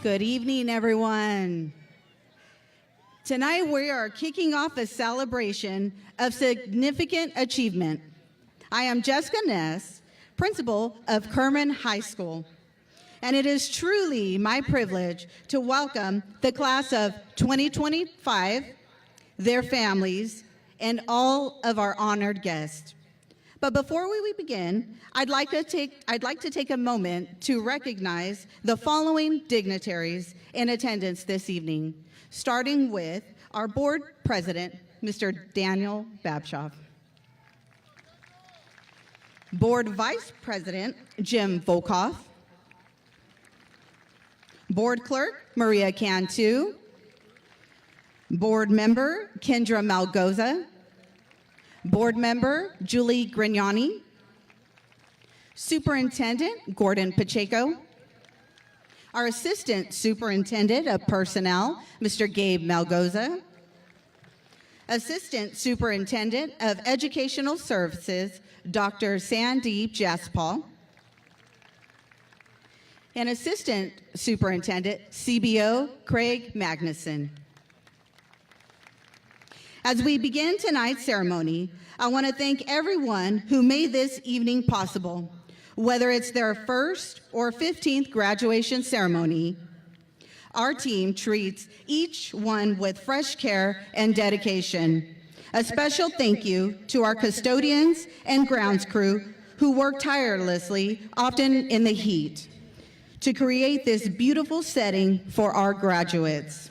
Good evening, everyone. Tonight, we are kicking off a celebration of significant achievement. I am Jessica Ness, principal of Kerman High School, and it is truly my privilege to welcome the class of 2025, their families, and all of our honored guests. But before we begin, I'd like to take a moment to recognize the following dignitaries in attendance this evening, starting with our board president, Mr. Daniel Babshoff. Board vice president, Jim Volkoff. Board clerk, Maria Cantu. Board member, Kendra Malgoza. Board member, Julie Grignani. Superintendent, Gordon Pacheco. Our assistant superintendent of personnel, Mr. Gabe Malgoza. Assistant superintendent of educational services, Dr. Sandeep Jaspal. And assistant superintendent, CBO Craig Magnuson. As we begin tonight's ceremony, I want to thank everyone who made this evening possible, whether it's their first or 15th graduation ceremony. Our team treats each one with fresh care and dedication. A special thank you to our custodians and grounds crew who work tirelessly, often in the heat, to create this beautiful setting for our graduates.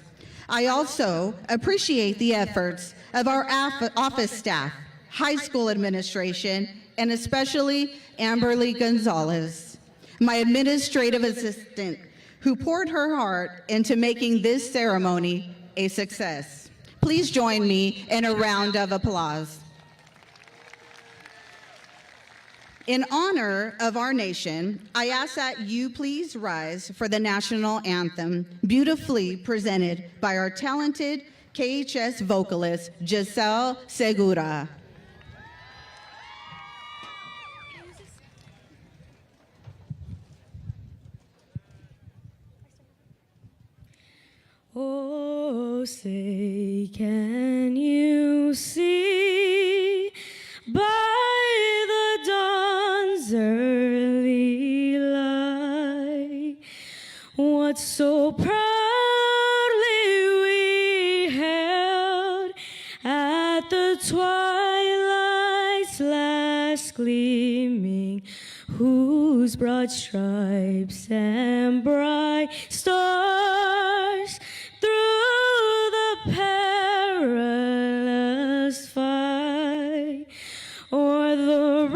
I also appreciate the efforts of our office staff, high school administration, and especially Amberly Gonzalez, my administrative assistant, who poured her heart into making this ceremony a success. Please join me in a round of applause. In honor of our nation, I ask that you please rise for the national anthem, beautifully presented by our talented KHS vocalist, Giselle Segura. Oh, say, can you see by the dawn's early light what so proudly we held at the twilight's last gleaming, whose broad stripes and bright stars through the perilous fight o'er the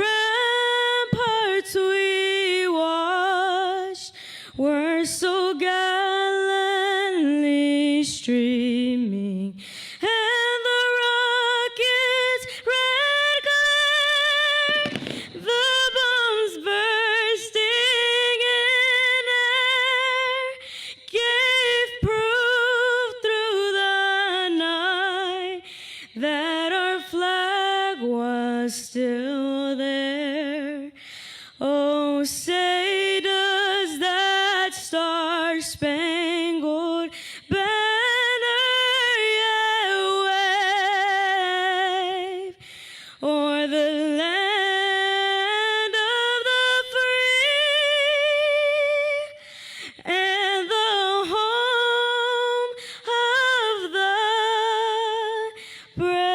ramparts we watched were so gallantly streaming, and the rockets' red glare, the bombs bursting in air, gave proof through the night that our flag was still there. Oh, say does that star-spangled banner yet wave o'er the land of the free and the home of the brave?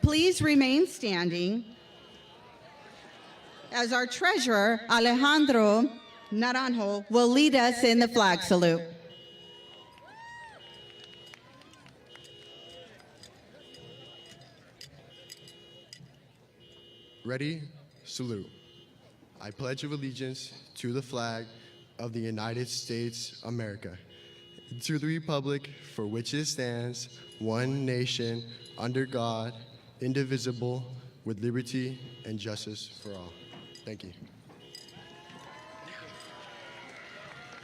Please remain standing as our treasurer, Alejandro Naranjo, will lead us in the flag salute. Ready? Salute. I pledge of allegiance to the flag of the United States of America, and to the republic for which it stands, one nation, under God, indivisible, with liberty and justice for all. Thank you.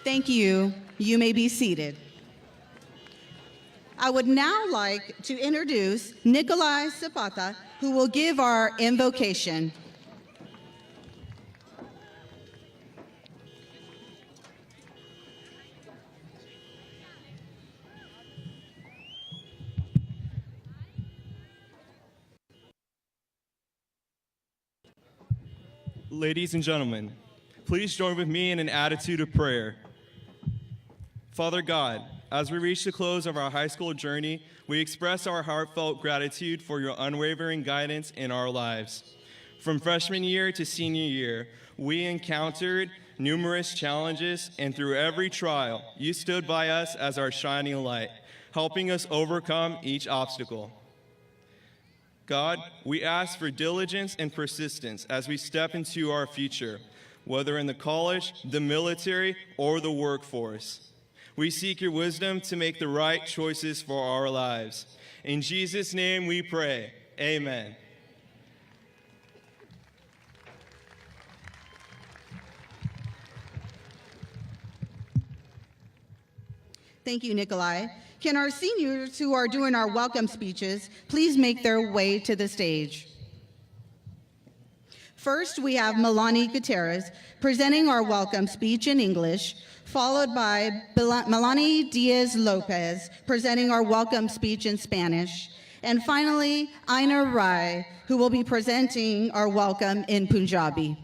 Thank you. You may be seated. I would now like to introduce Nikolai Zapata, who will give our invocation. Ladies and gentlemen, please join with me in an attitude of prayer. Father God, as we reach the close of our high school journey, we express our heartfelt gratitude for your unwavering guidance in our lives. From freshman year to senior year, we encountered numerous challenges, and through every trial, you stood by us as our shining light, helping us overcome each obstacle. God, we ask for diligence and persistence as we step into our future, whether in the college, the military, or the workforce. We seek your wisdom to make the right choices for our lives. In Jesus' name we pray, amen. Thank you, Nikolai. Can our seniors who are doing our welcome speeches please make their way to the stage? First, we have Melanie Gutierrez presenting our welcome speech in English, followed by Melanie Diaz-Lopez presenting our welcome speech in Spanish, and finally, Aina Rai, who will be presenting our welcome in Punjabi.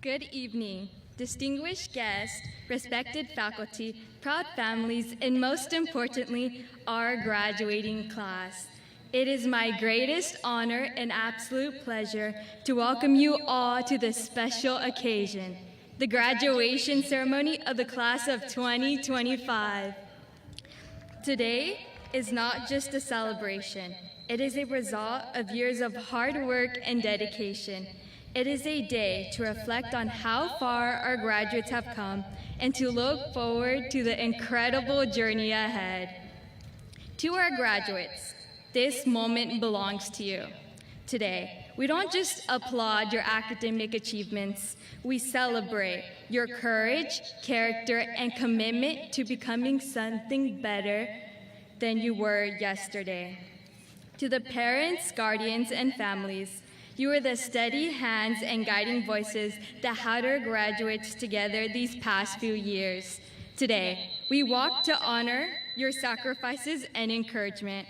Good evening, distinguished guests, respected faculty, proud families, and most importantly, our graduating class. It is my greatest honor and absolute pleasure to welcome you all to this special occasion, the graduation ceremony of the class of 2025. Today is not just a celebration. It is a result of years of hard work and dedication. It is a day to reflect on how far our graduates have come and to look forward to the incredible journey ahead. To our graduates, this moment belongs to you. Today, we don't just applaud your academic achievements, we celebrate your courage, character, and commitment to becoming something better than you were yesterday. To the parents, guardians, and families, you are the steady hands and guiding voices that held our graduates together these past few years. Today, we walk to honor your sacrifices and encouragement.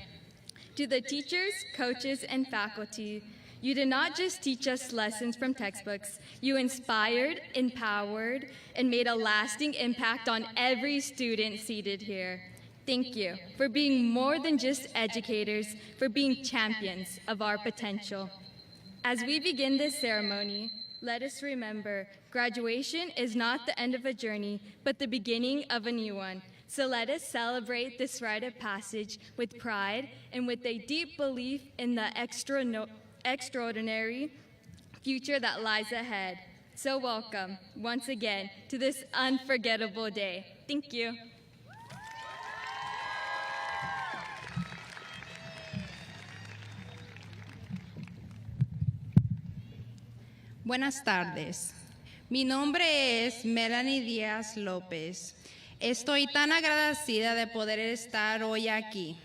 To the teachers, coaches, and faculty, you did not just teach us lessons from textbooks, you inspired, empowered, and made a lasting impact on every student seated here. Thank you for being more than just educators, for being champions of our potential. As we begin this ceremony, let us remember, graduation is not the end of a journey, but the beginning of a new one. So let us celebrate this rite of passage with pride and with a deep belief in the extraordinary future that lies ahead. So welcome, once again, to this unforgettable day. Thank you. Buenas tardes. Mi nombre es Melanie Díaz López. Estoy tan agradecida de poder estar hoy aquí.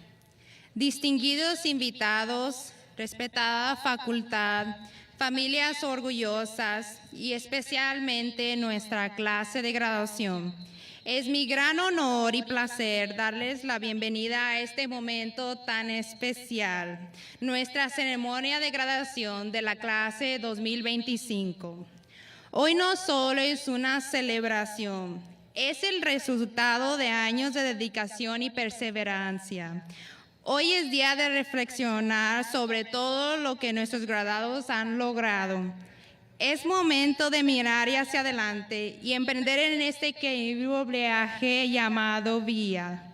Distinguidos invitados, respetada facultad, familias orgullosas y especialmente nuestra clase de graduación. Es mi gran honor y placer darles la bienvenida a este momento tan especial, nuestra ceremonia de graduación de la clase 2025. Hoy no solo es una celebración, es el resultado de años de dedicación y perseverancia. Hoy es día de reflexionar sobre todo lo que nuestros graduados han logrado. Es momento de mirar hacia adelante y emprender en este increíble viaje llamado vida.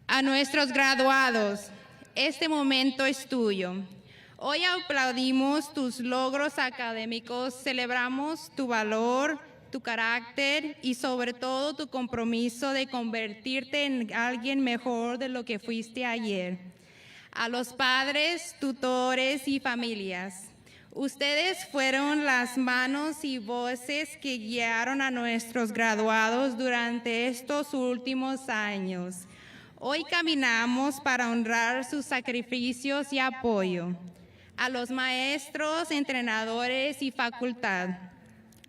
A nuestros graduados, este momento es tuyo. Hoy aplaudimos tus logros académicos, celebramos tu valor, tu carácter y sobre todo tu compromiso de convertirte en alguien mejor de lo que fuiste ayer. A los padres, tutores y familias, Ustedes fueron las manos y voces que guiaron a nuestros graduados durante estos últimos años. Hoy caminamos para honrar sus sacrificios y apoyo. A los maestros, entrenadores y facultad.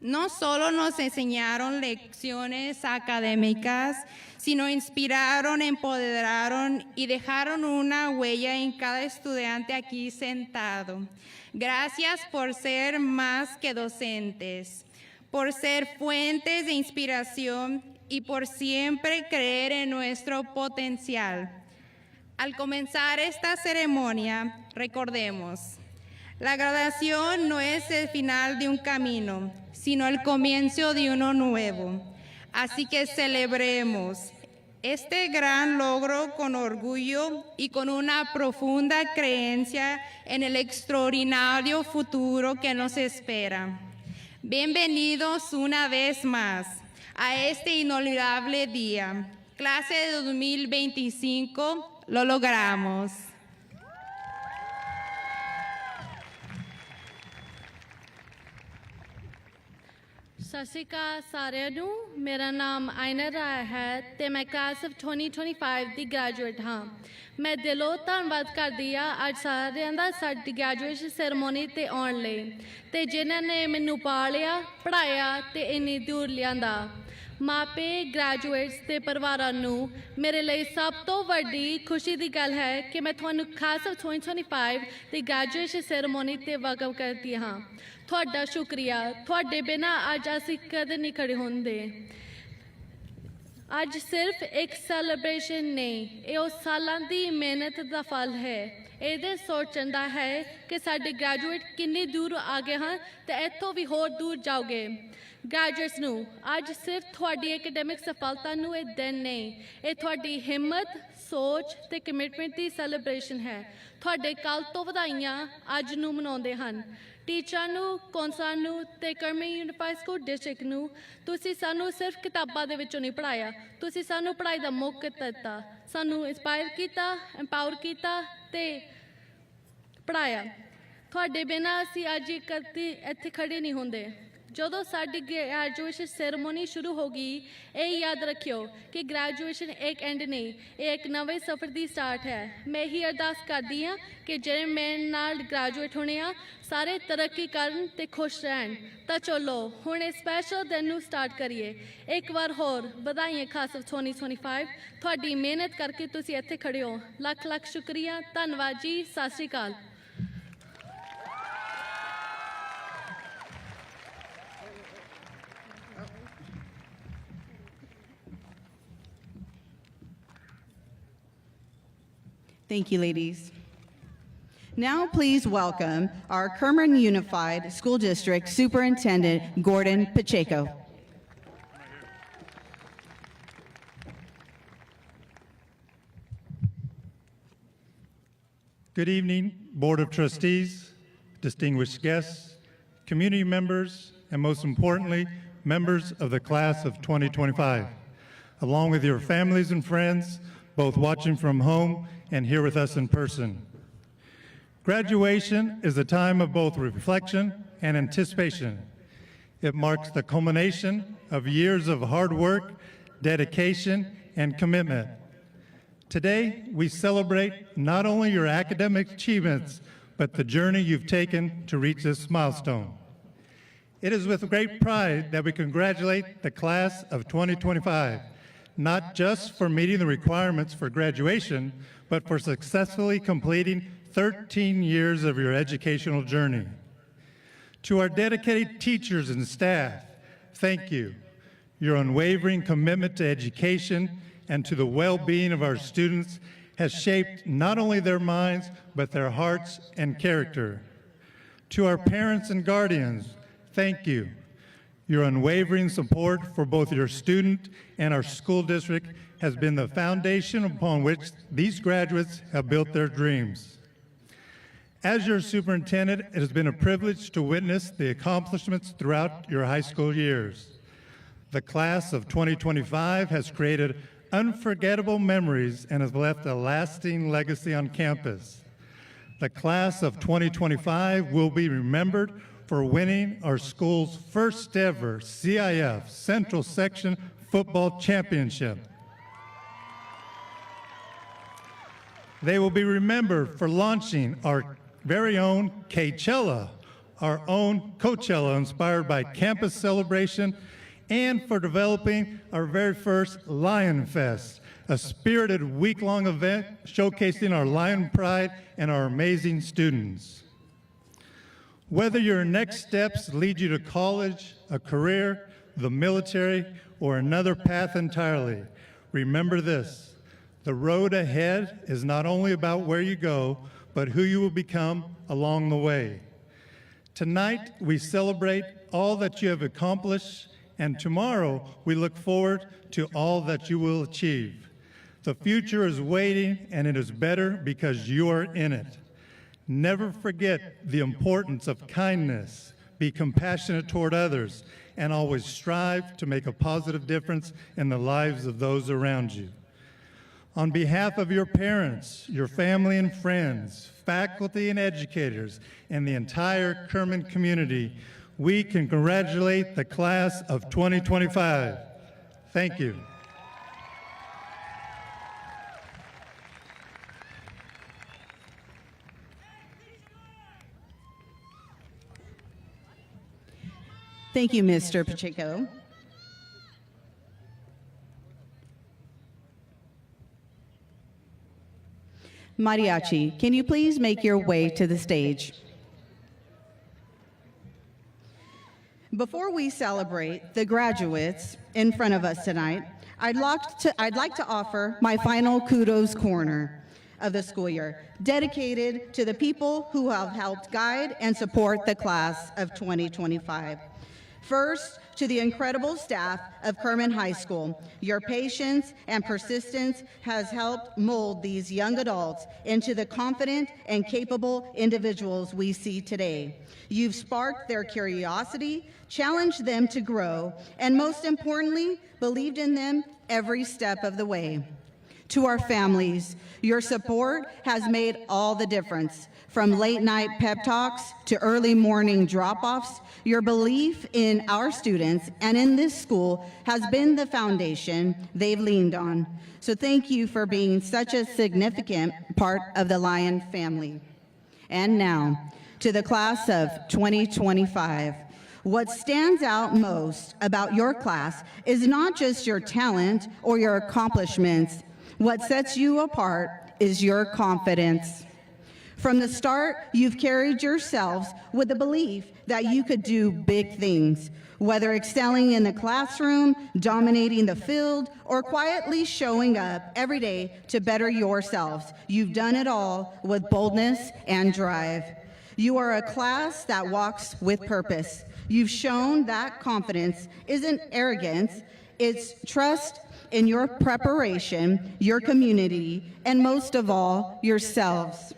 No solo nos enseñaron lecciones académicas, sino inspiraron, empoderaron y dejaron una huella en cada estudiante aquí sentado. Gracias por ser más que docentes, por ser fuentes de inspiración y por siempre creer en nuestro potencial. Al comenzar esta ceremonia, recordemos, la graduación no es el final de un camino, sino el comienzo de uno nuevo. Así que celebremos este gran logro con orgullo y con una profunda creencia en el extraordinario futuro que nos espera. Bienvenidos una vez más a este inolvidable día. Clase de 2025, lo logramos. ਸਤਿ ਸ਼੍ਰੀ ਅਕਾਲ ਸਾਰਿਆਂ ਨੂੰ ਮੇਰਾ ਨਾਮ ਆਇਨਾ ਰਾਏ ਹੈ ਤੇ ਮੈਂ class of 2025 the graduate ਹਾਂ ਮੈਂ ਦਿਲੋਂ ਧੰਨਵਾਦ ਕਰਦੀ ਆ ਅੱਜ ਸਾਰਿਆਂ ਦਾ ਸਾਡੀ ਗ੍ਰੈਜੂਏਸ਼ਨ ਸੈਰੇਮਨੀ ਤੇ ਆਉਣ ਲਈ ਤੇ ਜਿਨ੍ਹਾਂ ਨੇ ਮੈਨੂੰ ਪਾਲਿਆ ਪੜ੍ਹਾਇਆ ਤੇ ਇੰਨੀ ਦੂਰ ਲਿਆਂਦਾ ਮਾਪੇ ਗ੍ਰੈਜੂਏਟਸ ਤੇ ਪਰਿਵਾਰਾਂ ਨੂੰ ਮੇਰੇ ਲਈ ਸਭ ਤੋਂ ਵੱਡੀ ਖੁਸ਼ੀ ਦੀ ਗੱਲ ਹੈ ਕਿ ਮੈਂ ਤੁਹਾਨੂੰ class of 2025 the graduation ceremony ਤੇ ਵੈਲਕਮ ਕਰਦੀ ਹਾਂ ਤੁਹਾਡਾ ਸ਼ੁਕਰੀਆ ਤੁਹਾਡੇ ਬਿਨਾਂ ਅੱਜ ਅਸੀਂ ਕਦੇ ਨਹੀਂ ਖੜੇ ਹੁੰਦੇ ਅੱਜ ਸਿਰਫ ਇੱਕ ਸੈਲੀਬ੍ਰੇਸ਼ਨ ਨਹੀਂ ਇਹ ਉਹ ਸਾਲਾਂ ਦੀ ਮਿਹਨਤ ਦਾ ਫਲ ਹੈ ਇਹਦੇ ਸੋਚਣ ਦਾ ਹੈ ਕਿ ਸਾਡੇ ਗ੍ਰੈਜੂਏਟ ਕਿੰਨੀ ਦੂਰ ਆ ਗਏ ਹਨ ਤੇ ਇੱਥੋਂ ਵੀ ਹੋਰ ਦੂਰ ਜਾਓਗੇ ਗ੍ਰੈਜੂਏਟਸ ਨੂੰ ਅੱਜ ਸਿਰਫ ਤੁਹਾਡੀ ਐਕੈਡੈਮਿਕ ਸਫਲਤਾ ਨੂੰ ਇਹ ਦਿਨ ਨਹੀਂ ਇਹ ਤੁਹਾਡੀ ਹਿੰਮਤ ਸੋਚ ਤੇ ਕਮਿਟਮੈਂਟ ਦੀ ਸੈਲੀਬ੍ਰੇਸ਼ਨ ਹੈ ਤੁਹਾਡੇ ਕੱਲ੍ਹ ਤੋਂ ਵਧਾਈਆਂ ਅੱਜ ਨੂੰ ਮਨਾਉਂਦੇ ਹਨ ਟੀਚਰਾਂ ਨੂੰ ਕੌਂਸਲਰਾਂ ਨੂੰ ਤੇ ਕਰਮਨ ਯੂਨੀਫਾਈਡ ਸਕੂਲ ਡਿਸਟ੍ਰਿਕਟ ਨੂੰ ਤੁਸੀਂ ਸਾਨੂੰ ਸਿਰਫ ਕਿਤਾਬਾਂ ਦੇ ਵਿੱਚੋਂ ਨਹੀਂ ਪੜ੍ਹਾਇਆ ਤੁਸੀਂ ਸਾਨੂੰ ਪੜ੍ਹਾਈ ਦਾ ਮੌਕਾ ਦਿੱਤਾ ਸਾਨੂੰ ਇੰਸਪਾਇਰ ਕੀਤਾ ਐਮਪਾਵਰ ਕੀਤਾ ਤੇ ਪੜ੍ਹਾਇਆ ਤੁਹਾਡੇ ਬਿਨਾਂ ਅਸੀਂ ਅੱਜ ਕਦੇ ਇੱਥੇ ਖੜੇ ਨਹੀਂ ਹੁੰਦੇ ਜਦੋਂ ਸਾਡੀ ਗ੍ਰੈਜੂਏਸ਼ਨ ਸੈਰੇਮਨੀ ਸ਼ੁਰੂ ਹੋ ਗਈ ਇਹ ਯਾਦ ਰੱਖਿਓ ਕਿ ਗ੍ਰੈਜੂਏਸ਼ਨ ਇੱਕ ਐਂਡ ਨਹੀਂ ਇਹ ਇੱਕ ਨਵੇਂ ਸਫ਼ਰ ਦੀ ਸਟਾਰਟ ਹੈ ਮੈਂ ਇਹੀ ਅਰਦਾਸ ਕਰਦੀ ਹਾਂ ਕਿ ਜਿਹੜੇ ਮੇਰੇ ਨਾਲ ਗ੍ਰੈਜੂਏਟ ਹੋਣੇ ਆ ਸਾਰੇ ਤਰੱਕੀ ਕਰਨ ਤੇ ਖੁਸ਼ ਰਹਿਣ ਤਾਂ ਚਲੋ ਹੁਣ ਇਹ ਸਪੈਸ਼ਲ ਦਿਨ ਨੂੰ ਸਟਾਰਟ ਕਰੀਏ ਇੱਕ ਵਾਰ ਹੋਰ ਵਧਾਈਆਂ ਖਾਸ 2025 ਤੁਹਾਡੀ ਮਿਹਨਤ ਕਰਕੇ ਤੁਸੀਂ ਇੱਥੇ ਖੜੇ ਹੋ ਲੱਖ ਲੱਖ ਸ਼ੁਕਰੀਆ ਧੰਨਵਾਦ ਜੀ ਸਤਿ ਸ਼੍ਰੀ ਅਕਾਲ Thank you, ladies. Now, please welcome our Kerman Unified School District Superintendent, Gordon Pacheco. Good evening, Board of Trustees, distinguished guests, community members, and most importantly, members of the class of 2025, along with your families and friends, both watching from home and here with us in person. Graduation is a time of both reflection and anticipation. It marks the culmination of years of hard work, dedication, and commitment. Today, we celebrate not only your academic achievements, but the journey you've taken to reach this milestone. It is with great pride that we congratulate the class of 2025, not just for meeting the requirements for graduation, but for successfully completing 13 years of your educational journey. To our dedicated teachers and staff, thank you. Your unwavering commitment to education and to the well-being of our students has shaped not only their minds, but their hearts and character. To our parents and guardians, thank you. Your unwavering support for both your student and our school district has been the foundation upon which these graduates have built their dreams. As your superintendent, it has been a privilege to witness the accomplishments throughout your high school years. The class of 2025 has created unforgettable memories and has left a lasting legacy on campus. The class of 2025 will be remembered for winning our school's first ever CIF Central Section Football Championship. They will be remembered for launching our very own K-Cella, our own Coachella inspired by campus celebration, and for developing our very first Lion Fest, a spirited week-long event showcasing our Lion pride and our amazing students. Whether your next steps lead you to college, a career, the military, or another path entirely, remember this: the road ahead is not only about where you go, but who you will become along the way. Tonight, we celebrate all that you have accomplished, and tomorrow, we look forward to all that you will achieve. The future is waiting, and it is better because you are in it. Never forget the importance of kindness, be compassionate toward others, and always strive to make a positive difference in the lives of those around you. On behalf of your parents, your family and friends, faculty and educators, and the entire Kerman community, we congratulate the class of 2025. Thank you. Thank you, Mr. Pacheco. Mariachi, can you please make your way to the stage? Before we celebrate the graduates in front of us tonight, I'd like to offer my final kudos corner of the school year, dedicated to the people who have helped guide and support the class of 2025. First, to the incredible staff of Kerman High School. Your patience and persistence has helped mold these young adults into the confident and capable individuals we see today. You've sparked their curiosity, challenged them to grow, and most importantly, believed in them every step of the way. To our families, your support has made all the difference. From late-night pep talks to early morning drop-offs, your belief in our students and in this school has been the foundation they've leaned on. So thank you for being such a significant part of the Lion family. And now, to the class of 2025. What stands out most about your class is not just your talent or your accomplishments. What sets you apart is your confidence. From the start, you've carried yourselves with the belief that you could do big things, whether excelling in the classroom, dominating the field, or quietly showing up every day to better yourselves. You've done it all with boldness and drive. You are a class that walks with purpose. You've shown that confidence isn't arrogance, it's trust in your preparation, your community, and most of all, yourselves.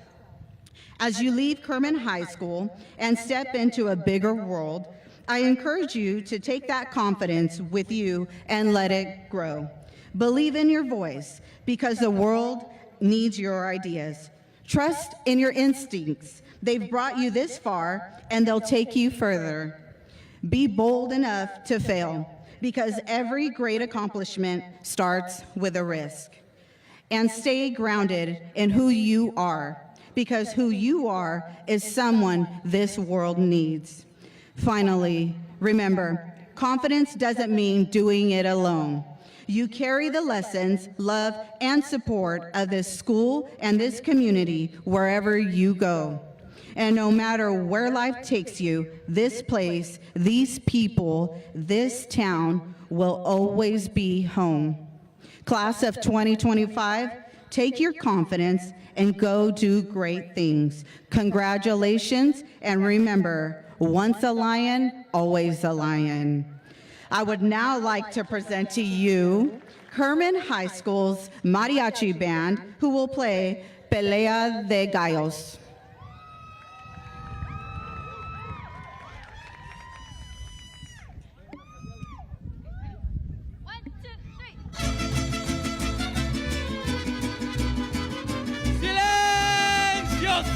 As you leave Kerman High School and step into a bigger world, I encourage you to take that confidence with you and let it grow. Believe in your voice because the world needs your ideas. Trust in your instincts. They've brought you this far and they'll take you further. Be bold enough to fail because every great accomplishment starts with a risk. And stay grounded in who you are, because who you are is someone this world needs. Finally, remember, confidence doesn't mean doing it alone. You carry the lessons, love, and support of this school and this community wherever you go. And no matter where life takes you, this place, these people, this town will always be home. Class of 2025, take your confidence and go do great things. Congratulations, and remember, once a lion, always a lion. I would now like to present to you Kerman High School's Mariachi Band, who will play Pelea de Gallos.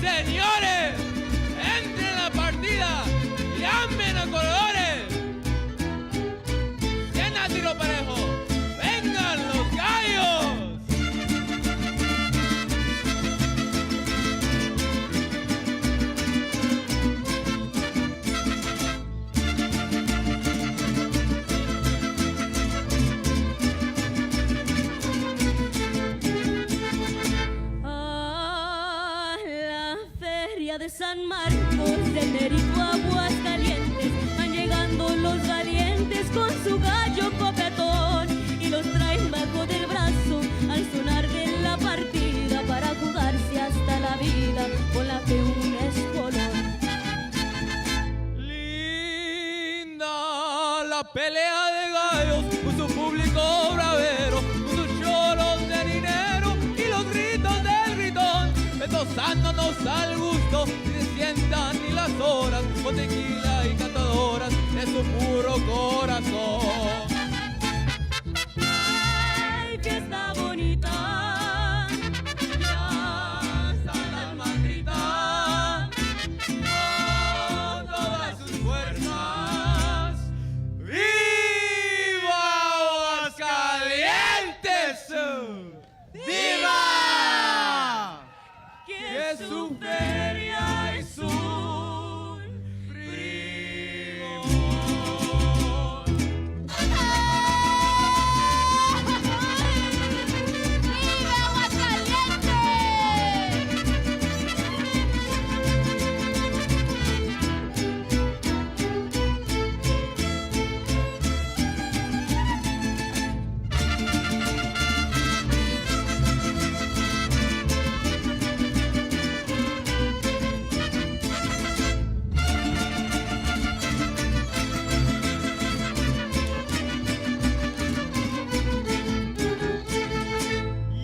señores, entren en la partida, llamen a colores. Llena tiro parejo, vengan los gallos. De San Marcos, de Mérito, Aguascalientes, van llegando los valientes con su gallo copetón y los traen bajo del brazo al sonar de la partida para jugarse hasta la vida con la fe un espolón. Linda la pelea de gallos con su público bravero, con sus choros de dinero y los gritos del gritón, retosándonos al gusto y se sientan ni las horas con tequila y cantadoras de su puro corazón. ¡Ay, fiesta bonita! Ya está la alma grita con todas sus fuerzas. ¡Viva Aguascalientes! ¡Viva! Que su feria es un primor. ¡Viva Aguascalientes!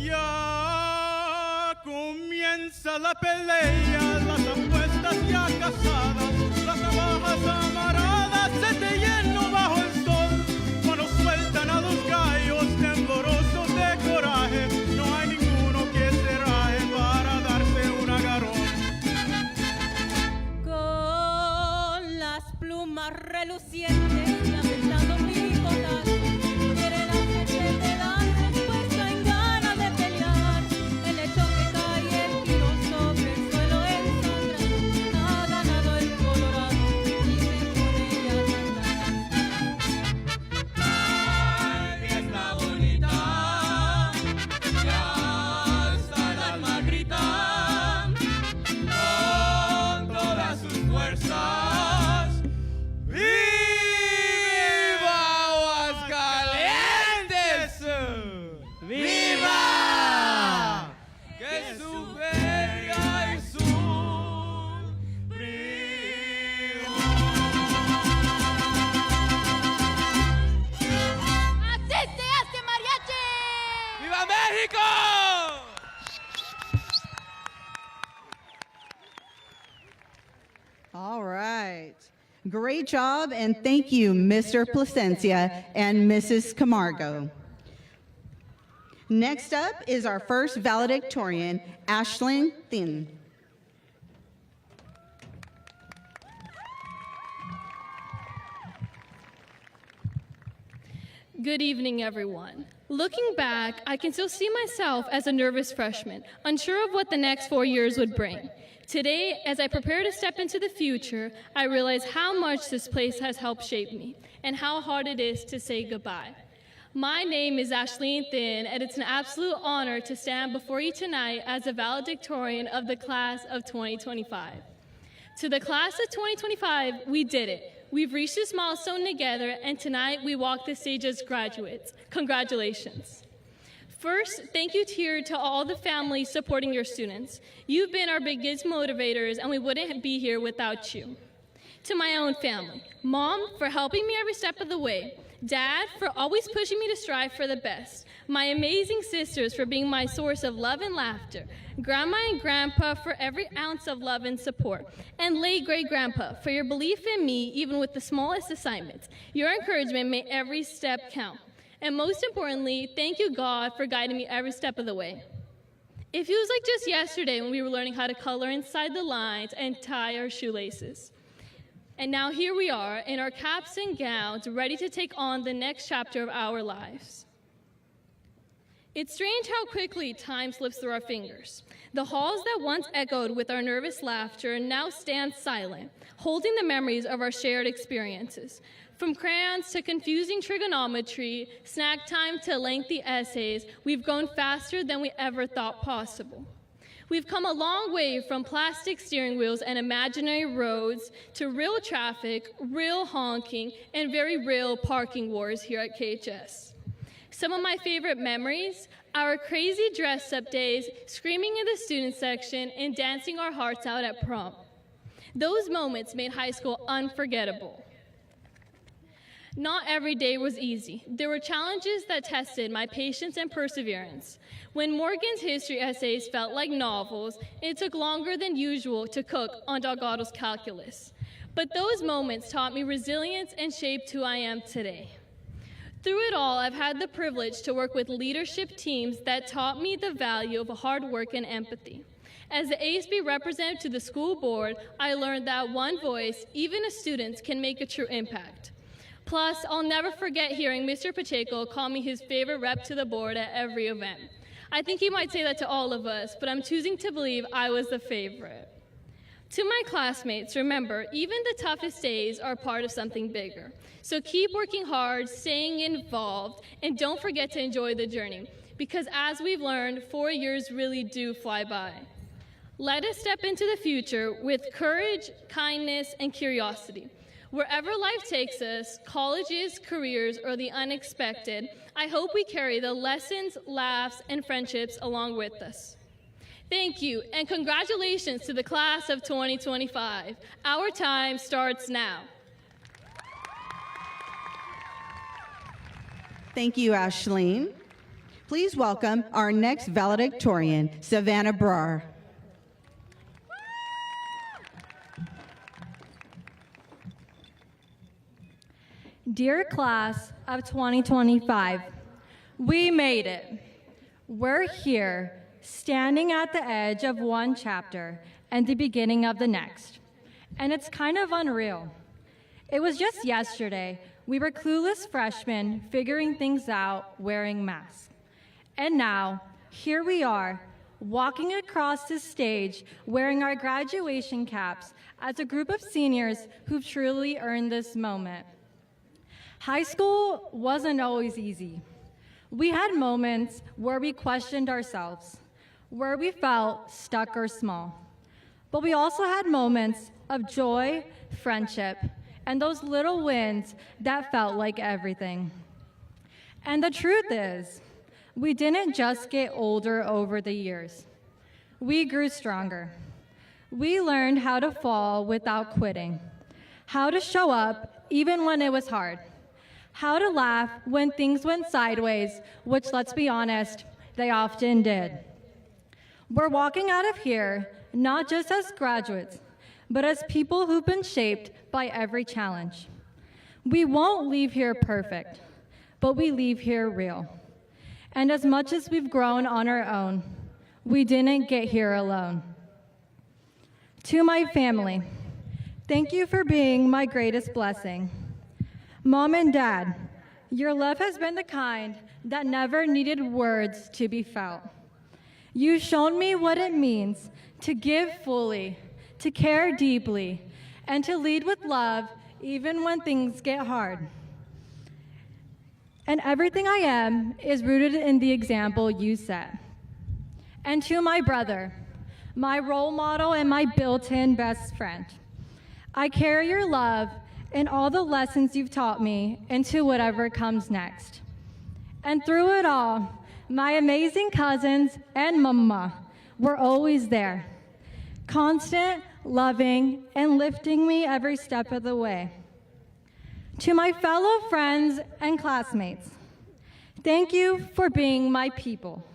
Ya comienza la pelea, las apuestas ya casadas, las navajas amaradas, se te lleno bajo el sol. Cuando sueltan a los gallos temblorosos de coraje, no hay ninguno que se raje para darse un agarrón. Con las plumas relucientes y aventando picotas, quiere la gente de darles puesta en ganas de pelear. El hecho que cae el tiro sobre el suelo en sombra, ha ganado el Colorado y se pone a cantar. Ay, fiesta bonita, ya está el alma grita con todas sus fuerzas. ¡Viva Aguascalientes! ¡Viva! Que su feria es un primor. ¡Así se hace, mariachi! ¡Viva México! All right. Great job, and thank you, Mr. Placencia and Mrs. Camargo. Next up is our first valedictorian, Ashlyn Thin. Good evening, everyone. Looking back, I can still see myself as a nervous freshman, unsure of what the next 4 years would bring. Today, as I prepare to step into the future, I realize how much this place has helped shape me and how hard it is to say goodbye. My name is Ashleen Thin, and it's an absolute honor to stand before you tonight as a valedictorian of the class of 2025. To the class of 2025, we did it. We've reached this milestone together, and tonight we walk the stage as graduates. Congratulations. First, thank you to all the families supporting your students. You've been our biggest motivators, and we wouldn't be here without you. To my own family, Mom, for helping me every step of the way. Dad, for always pushing me to strive for the best. My amazing sisters for being my source of love and laughter. Grandma and Grandpa for every ounce of love and support. And late great-grandpa for your belief in me even with the smallest assignments. Your encouragement made every step count. And most importantly, thank you, God, for guiding me every step of the way. It feels like just yesterday when we were learning how to color inside the lines and tie our shoelaces. And now here we are in our caps and gowns, ready to take on the next chapter of our lives. It's strange how quickly time slips through our fingers. The halls that once echoed with our nervous laughter now stand silent, holding the memories of our shared experiences. From crayons to confusing trigonometry, snack time to lengthy essays, we've grown faster than we ever thought possible. We've come a long way from plastic steering wheels and imaginary roads to real traffic, real honking, and very real parking wars here at KHS. Some of my favorite memories, our crazy dress-up days, screaming in the student section, and dancing our hearts out at prom. Those moments made high school unforgettable. Not every day was easy. There were challenges that tested my patience and perseverance. When Morgan's history essays felt like novels, it took longer than usual to cook on Delgado's calculus. But those moments taught me resilience and shaped who I am today. Through it all, I've had the privilege to work with leadership teams that taught me the value of hard work and empathy. As the ASB representative to the school board, I learned that one voice, even as students, can make a true impact. Plus, I'll never forget hearing Mr. Pacheco call me his favorite rep to the board at every event. I think he might say that to all of us, but I'm choosing to believe I was the favorite. To my classmates, remember, even the toughest days are part of something bigger. So keep working hard, staying involved, and don't forget to enjoy the journey, because as we've learned, 4 years really do fly by. Let us step into the future with courage, kindness, and curiosity. Wherever life takes us, colleges, careers, or the unexpected, I hope we carry the lessons, laughs, and friendships along with us. Thank you, and congratulations to the class of 2025. Our time starts now. Thank you, Ashleen. Please welcome our next valedictorian, Savannah Brar. Dear class of 2025, we made it. We're here, standing at the edge of one chapter and the beginning of the next. And it's kind of unreal. It was just yesterday, we were clueless freshmen figuring things out, wearing masks. And now, here we are, walking across the stage, wearing our graduation caps as a group of seniors who've truly earned this moment. High school wasn't always easy. We had moments where we questioned ourselves, where we felt stuck or small. But we also had moments of joy, friendship, and those little wins that felt like everything. And the truth is, we didn't just get older over the years. We grew stronger. We learned how to fall without quitting, how to show up even when it was hard, how to laugh when things went sideways, which, let's be honest, they often did. We're walking out of here not just as graduates, but as people who've been shaped by every challenge. We won't leave here perfect, but we leave here real. And as much as we've grown on our own, we didn't get here alone. To my family, thank you for being my greatest blessing. Mom and Dad, your love has been the kind that never needed words to be felt. You've shown me what it means to give fully, to care deeply, and to lead with love even when things get hard. And everything I am is rooted in the example you set. And to my brother, my role model and my built-in best friend, I carry your love and all the lessons you've taught me into whatever comes next. And through it all, my amazing cousins and mama were always there, constant, loving, and lifting me every step of the way. To my fellow friends and classmates, thank you for being my people,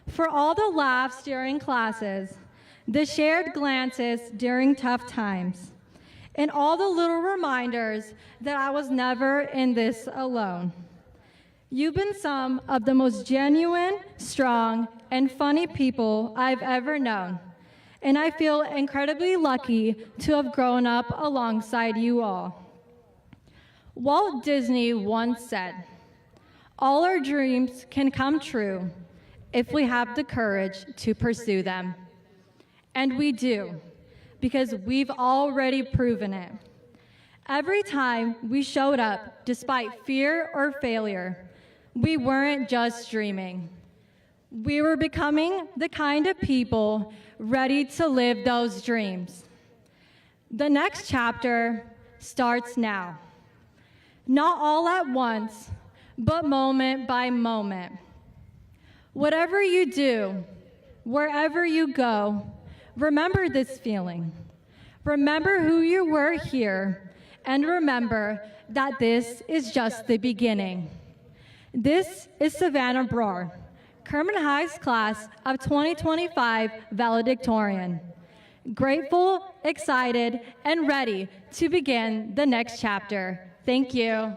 for all the laughs during classes, the shared glances during tough times, and all the little reminders that I was never in this alone. You've been some of the most genuine, strong, and funny people I've ever known, and I feel incredibly lucky to have grown up alongside you all. Walt Disney once said, "All our dreams can come true if we have the courage to pursue them." And we do, because we've already proven it. Every time we showed up, despite fear or failure, we weren't just dreaming. We were becoming the kind of people ready to live those dreams. The next chapter starts now. Not all at once, but moment by moment. Whatever you do, wherever you go, remember this feeling. Remember who you were here, and remember that this is just the beginning. This is Savannah Brohr, Kerman High's class of 2025 valedictorian. Grateful, excited, and ready to begin the next chapter. Thank you.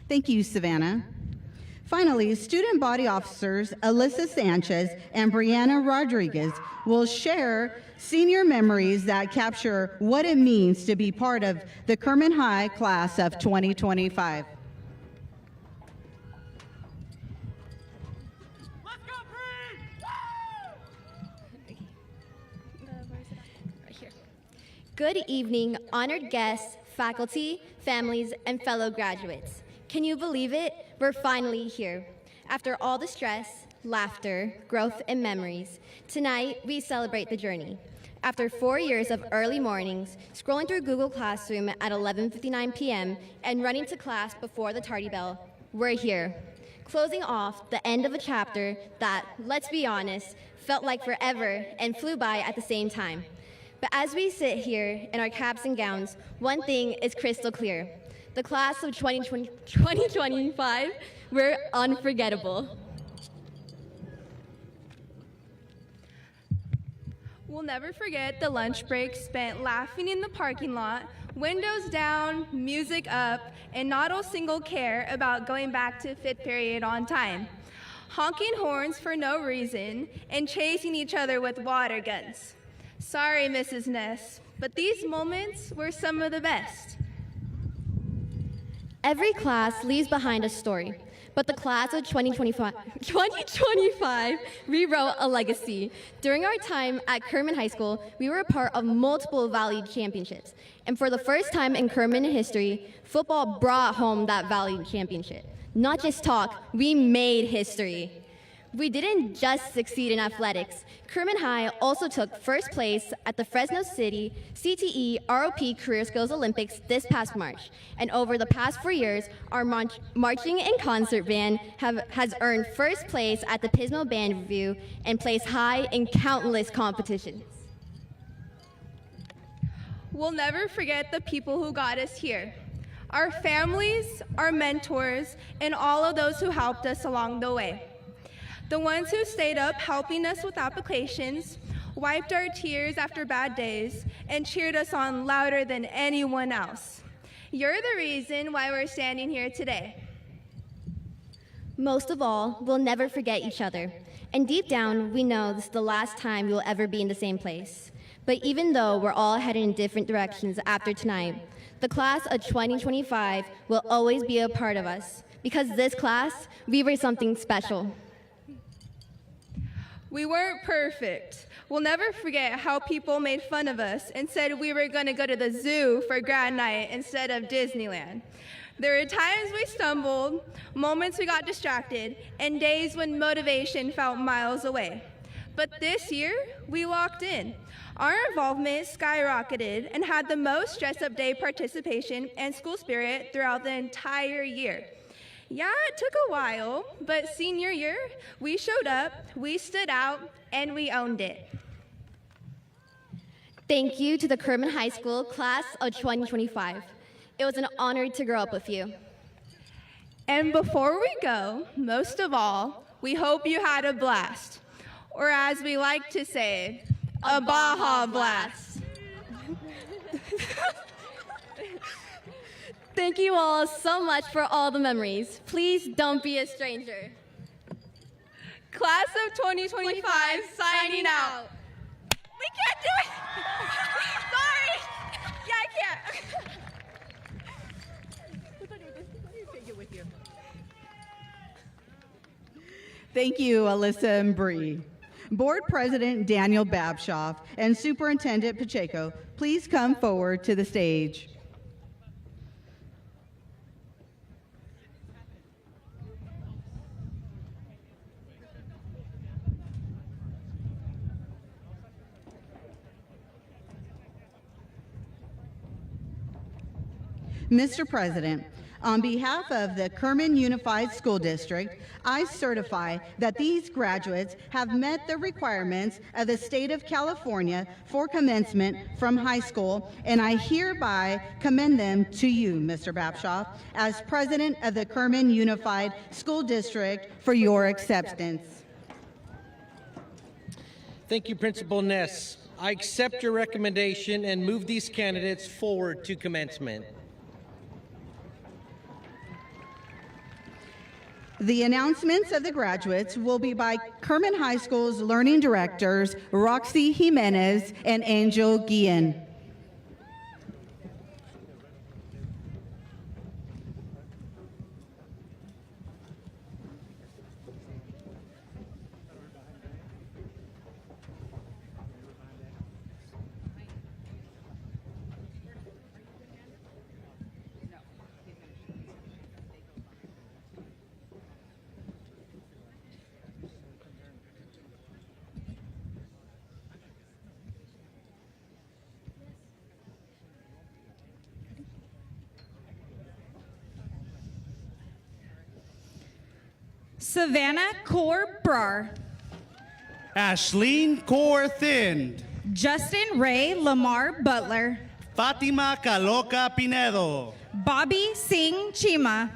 Thank you, Savannah. Finally, student body officers Alyssa Sanchez and Brianna Rodriguez will share senior memories that capture what it means to be part of the Kerman High class of 2025. Let's go, Bree! Right here. Good evening, honored guests, faculty, families, and fellow graduates. Can you believe it? We're finally here. After all the stress, laughter, growth, and memories, tonight we celebrate the journey. After 4 years of early mornings, scrolling through Google Classroom at 11:59 p.m. and running to class before the tardy bell, we're here. Closing off the end of a chapter that, let's be honest, felt like forever and flew by at the same time. But as we sit here in our caps and gowns, one thing is crystal clear. The class of 2025, we're unforgettable. We'll never forget the lunch break spent laughing in the parking lot, windows down, music up, and not a single care about going back to fifth period on time. Honking horns for no reason and chasing each other with water guns. Sorry, Mrs. Ness, but these moments were some of the best. Every class leaves behind a story, but the class of 2025 rewrote a legacy. During our time at Kerman High School, we were a part of multiple Valley championships. And for the first time in Kerman history, football brought home that Valley championship. Not just talk, we made history. We didn't just succeed in athletics. Kerman High also took first place at the Fresno City CTE ROP Career Skills Olympics this past March. And over the past 4 years, our marching and concert band has earned first place at the Pismo Band Review and placed high in countless competitions. We'll never forget the people who got us here. Our families, our mentors, and all of those who helped us along the way. The ones who stayed up helping us with applications, wiped our tears after bad days, and cheered us on louder than anyone else. You're the reason why we're standing here today. Most of all, we'll never forget each other. And deep down, we know this is the last time we'll ever be in the same place. But even though we're all headed in different directions after tonight, the class of 2025 will always be a part of us. Because this class, we were something special. We weren't perfect. We'll never forget how people made fun of us and said we were going to go to the zoo for grad night instead of Disneyland. There were times we stumbled, moments we got distracted, and days when motivation felt miles away. But this year, we locked in. Our involvement skyrocketed and had the most dress-up day participation and school spirit throughout the entire year. Yeah, it took a while, but senior year, we showed up, we stood out, and we owned it. Thank you to the Kerman High School class of 2025. It was an honor to grow up with you. And before we go, most of all, we hope you had a blast. Or as we like to say, a Baja Blast. Thank you all so much for all the memories. Please don't be a stranger. Class of 2025 signing out. We can't do it. Sorry. Yeah, I can't. Thank you, Alyssa and Bree. Board President Daniel Babshoff and Superintendent Pacheco, please come forward to the stage. Mr. President, on behalf of the Kerman Unified School District, I certify that these graduates have met the requirements of the state of California for commencement from high school, and I hereby commend them to you, Mr. Babshoff, as President of the Kerman Unified School District for your acceptance. Thank you, Principal Ness. I accept your recommendation and move these candidates forward to commencement. The announcements of the graduates will be by Kerman High School's learning directors, Roxy Jimenez and Angel Guillen. Savannah Core Brar. Ashleen Core Thind. Justin Ray Lamar Butler. Fatima Caloca Pinedo. Bobby Singh Chima.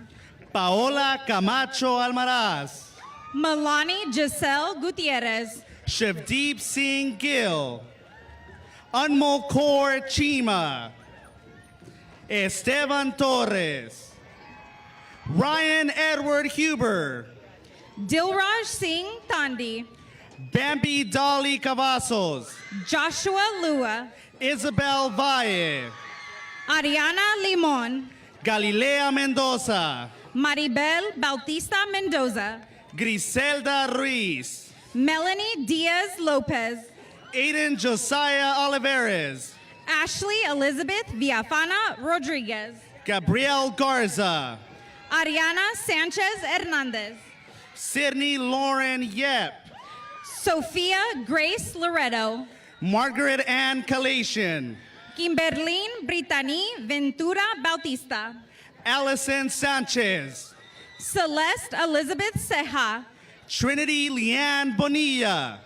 Paola Camacho Almaraz. Milani Giselle Gutierrez. Shivdeep Singh Gill. Anmol Kaur Chima. Esteban Torres. Ryan Edward Huber. Dilraj Singh Thandi. Bambi Dolly Cavazos. Joshua Lua. Isabel Valle. Ariana Limon. Galilea Mendoza. Maribel Bautista Mendoza. Griselda Ruiz. Melanie Diaz Lopez. Aiden Josiah Olivares. Ashley Elizabeth Villafana Rodriguez. Gabriel Garza. Ariana Sanchez Hernandez. Sydney Lauren Yep. Sophia Grace Loretto. Margaret Ann Calation. Kimberlyn Brittany Ventura Bautista. Allison Sanchez. Celeste Elizabeth Ceja. Trinity Leanne Bonilla.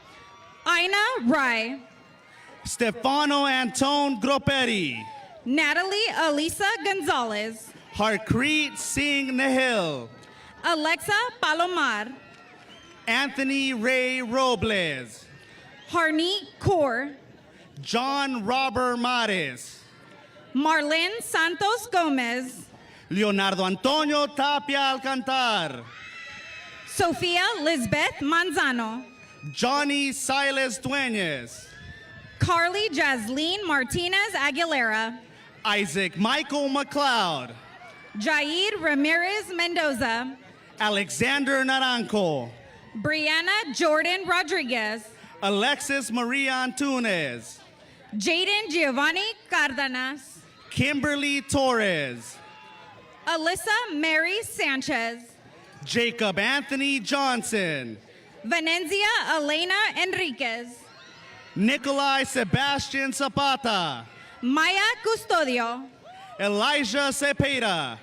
Aina Rai. Stefano Antone Gropetti. Natalie Elisa Gonzalez. Harpreet Singh Nahil. Alexa Palomar. Anthony Ray Robles. Harneet Kaur. John Robert Mares. Marlene Santos Gomez. Leonardo Antonio Tapia Alcantar. Sofia Lisbeth Manzano. Johnny Silas Dueñez. Carly Jasleen Martinez Aguilera. Isaac Michael McLeod. Jair Ramirez Mendoza. Alexander Naranjo. Brianna Jordan Rodriguez. Alexis Maria Antunes. Jaden Giovanni Cardenas. Kimberly Torres. Alyssa Mary Sanchez. Jacob Anthony Johnson. Venenzia Elena Enriquez. Nikolai Sebastian Zapata. Maya Custodio. Elijah Cepeda.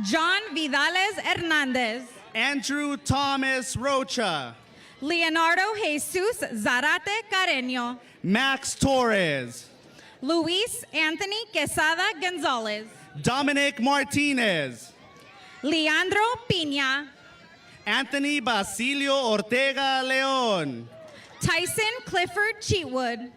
John Vidales Hernandez. Andrew Thomas Rocha. Leonardo Jesus Zarate Carreño. Max Torres. Luis Anthony Quesada Gonzalez. Dominic Martinez. Leandro Piña. Anthony Basilio Ortega Leon. Tyson Clifford Cheatwood.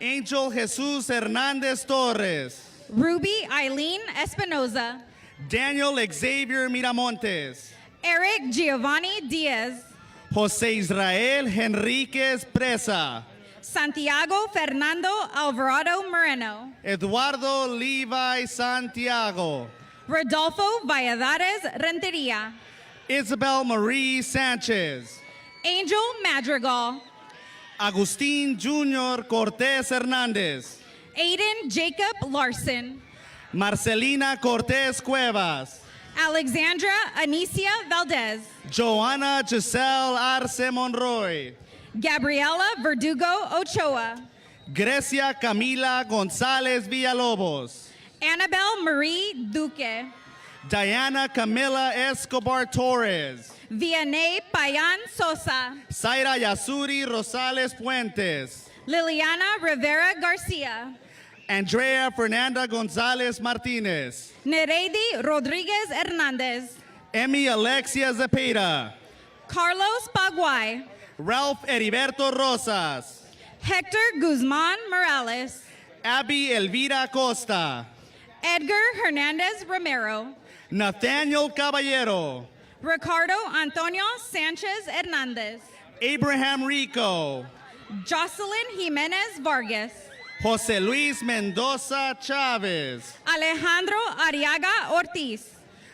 Angel Jesus Hernandez Torres. Ruby Eileen Espinoza, Daniel Xavier Miramontes. Eric Giovanni Diaz, Jose Israel Henriquez Presa. Santiago Fernando Alvarado Moreno, Eduardo Levi Santiago. Rodolfo Valladares Renteria, Isabel Marie Sanchez. Angel Madrigal, Agustin Junior Cortez Hernandez. Aiden Jacob Larson, Marcelina Cortez Cuevas. Alexandra Anicia Valdez, Joanna Giselle Arce Monroy. Gabriela Verdugo Ochoa, Grecia Camila González Villalobos. Annabelle Marie Duque, Diana Camila Escobar Torres. Vianney Payan Sosa, Zaira Yasuri Rosales Puentes. Liliana Rivera Garcia, Andrea Fernanda González Martinez. Nereidi Rodriguez Hernandez, Emmy Alexia Zepeda. Carlos Paguay, Ralph Heriberto Rosas. Hector Guzman Morales, Abby Elvira Costa. Edgar Hernandez Romero, Nathaniel Caballero. Ricardo Antonio Sanchez Hernandez, Abraham Rico. Jocelyn Jimenez Vargas, Jose Luis Mendoza Chavez. Alejandro Ariaga Ortiz,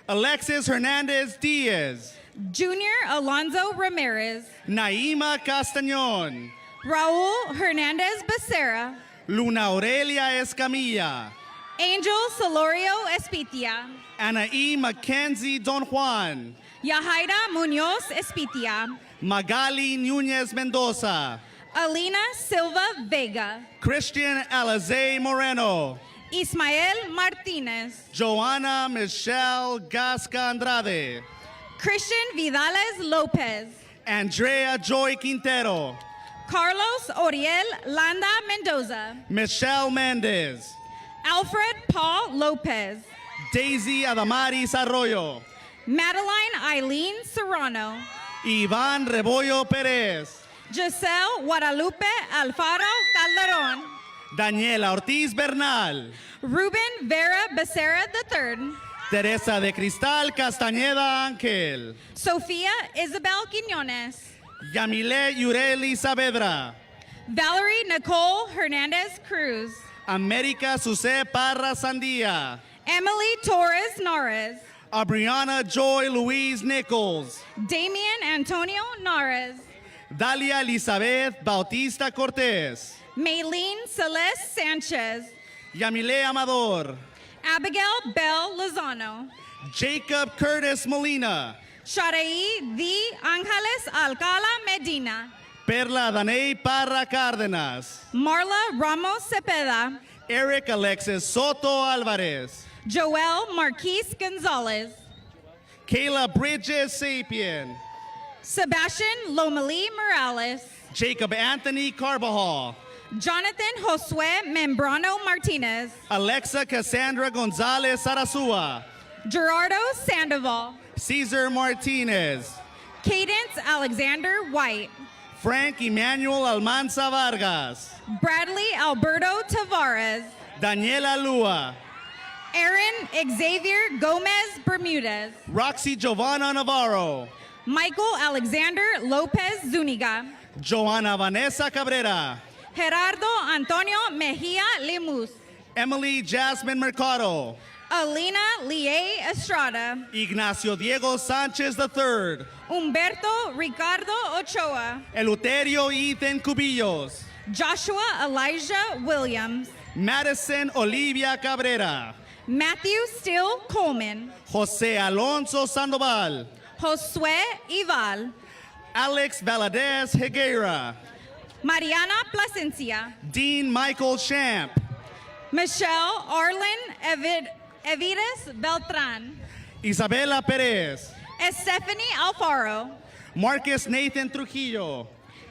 Alexis Hernandez Diaz. Junior Alonso Ramirez, Naima Castañón. Raul Hernandez Becerra, Luna Aurelia Escamilla. Angel Solorio Espitia, Anaí Mackenzie Don Juan. Yahaira Munoz Espitia, Magali Nunez Mendoza. Alina Silva Vega, Christian Alize Moreno. Ismael Martinez, Joanna Michelle Gasca Andrade. Christian Vidales Lopez, Andrea Joy Quintero. Carlos Oriel Landa Mendoza, Michelle Mendez. Alfred Paul Lopez, Daisy Adamaris Arroyo. Madeline Eileen Serrano, Iván Rebollo Pérez. Giselle Guadalupe Alfaro Calderon, Daniela Ortiz Bernal. Ruben Vera Becerra III, Teresa de Cristal Castañeda Ángel. Sofia Isabel Quiñones, Yamile Yureli Saavedra. Valerie Nicole Hernandez Cruz, América Suse Parra Sandía. Emily Torres Norris, Abriana Joy Louise Nichols. Damian Antonio Norris, Dalia Elizabeth Bautista Cortés. Maylene Celeste Sanchez, Yamile Amador. Abigail Bell Lozano, Jacob Curtis Molina. Sharaí D. Angeles Alcala Medina, Perla Daney Parra Cárdenas. Marla Ramos Cepeda, Eric Alexis Soto Alvarez. Joel Marquise Gonzalez, Kayla Bridges Sapien. Sebastian Lomeli Morales, Jacob Anthony Carbajal. Jonathan Josue Membrano Martinez, Alexa Cassandra Gonzalez Sarasua. Gerardo Sandoval, Cesar Martinez. Cadence Alexander White, Frank Emmanuel Almanza Vargas. Bradley Alberto Tavares, Daniela Lua. Aaron Xavier Gomez Bermudez, Roxy Giovanna Navarro. Michael Alexander Lopez Zuniga, Joanna Vanessa Cabrera. Gerardo Antonio Mejia Lemus, Emily Jasmine Mercado. Alina Lie Estrada, Ignacio Diego Sanchez III. Humberto Ricardo Ochoa, Eleuterio Ethan Cubillos. Joshua Elijah Williams, Madison Olivia Cabrera. Matthew Steele Coleman, Jose Alonso Sandoval. Josue Ival, Alex Valadez Higuera. Mariana Plasencia, Dean Michael Champ. Michelle Arlen Evides Beltran, Isabela Perez. Stephanie Alfaro, Marcus Nathan Trujillo.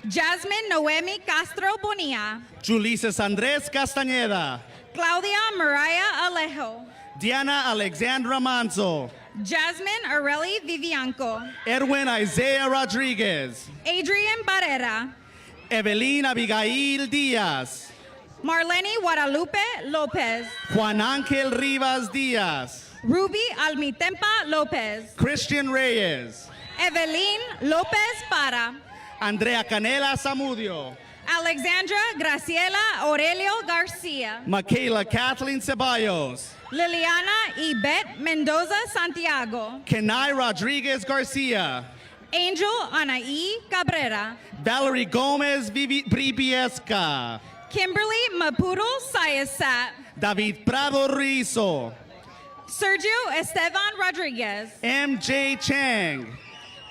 Jasmine Noemi Castro Bonilla, Julices Andrés Castañeda. Claudia Mariah Alejo, Diana Alexandra Manzo. Jasmine Areli Vivianco, Edwin Isaiah Rodriguez. Adrian Barrera, Evelyn Abigail Diaz. Marlene Guadalupe Lopez. Juan Ángel Rivas Díaz, Ruby Almitempa Lopez. Christian Reyes, Evelyn Lopez Para. Andrea Canela Zamudio, Alexandra Graciela Aurelio Garcia. Michaela Kathleen Ceballos, Liliana Yvette Mendoza Santiago. Kenai Rodriguez Garcia, Angel Anaí Cabrera. Valerie Gomez Bribiesca, Kimberly Mapudal Sayasat. David Prado Rizo, Sergio Esteban Rodriguez. MJ Chang,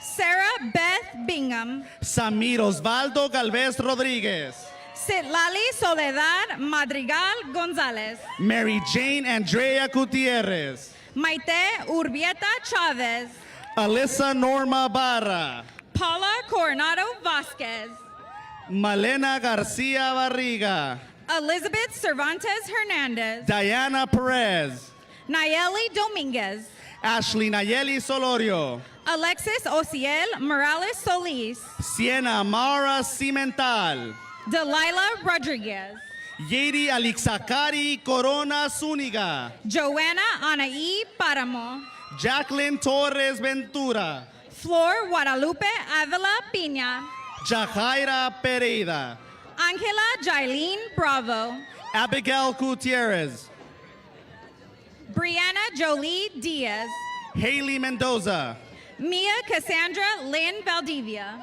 Sarah Beth Bingham. Samir Osvaldo Galvez Rodriguez, Citlali Soledad Madrigal Gonzalez. Mary Jane Andrea Gutierrez, Maite Urbieta Chavez. Alyssa Norma Barra, Paula Coronado Vasquez. Malena Garcia Barriga, Elizabeth Cervantes Hernandez. Diana Perez, Nayeli Dominguez. Ashley Nayeli Solorio, Alexis Ociel Morales Solis. Siena Mara Cimental, Delilah Rodriguez. Yeri Alixacari Corona Zúñiga, Joanna Anaí Paramo. Jacqueline Torres Ventura, Flor Guadalupe Avila Piña. Jahaira Pereira, Angela Jailene Bravo. Abigail Gutierrez, Brianna Jolie Diaz. Haley Mendoza, Mia Cassandra Lynn Valdivia.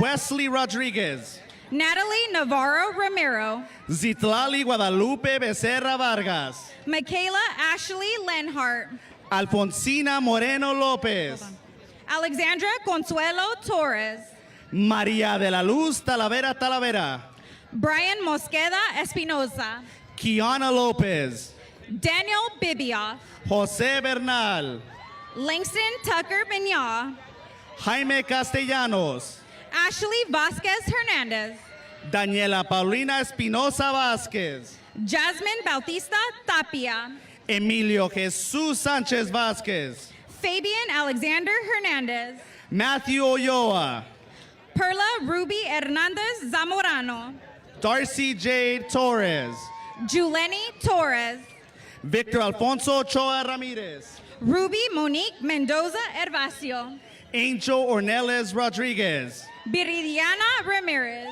Wesley Rodriguez, Natalie Navarro Ramiro. Zitlali Guadalupe Becerra Vargas, Michaela Ashley Lenhart. Alfonsina Moreno López, Alexandra Consuelo Torres. María de la Luz Talavera, Brian Mosqueda Espinosa. Kiana López, Daniel Bibioff. José Bernal, Langston Tucker Viña. Jaime Castellanos, Ashley Vasquez Hernandez. Daniela Paulina Espinosa Vázquez, Jasmine Bautista Tapia. Emilio Jesús Sánchez Vázquez, Fabian Alexander Hernandez. Matthew Ulloa, Perla Ruby Hernandez Zamorano. Darcy Jade Torres, Juleni Torres. Victor Alfonso Ochoa Ramirez, Ruby Monique Mendoza Hervasio. Angel Ornelas Rodriguez, Viridiana Ramirez.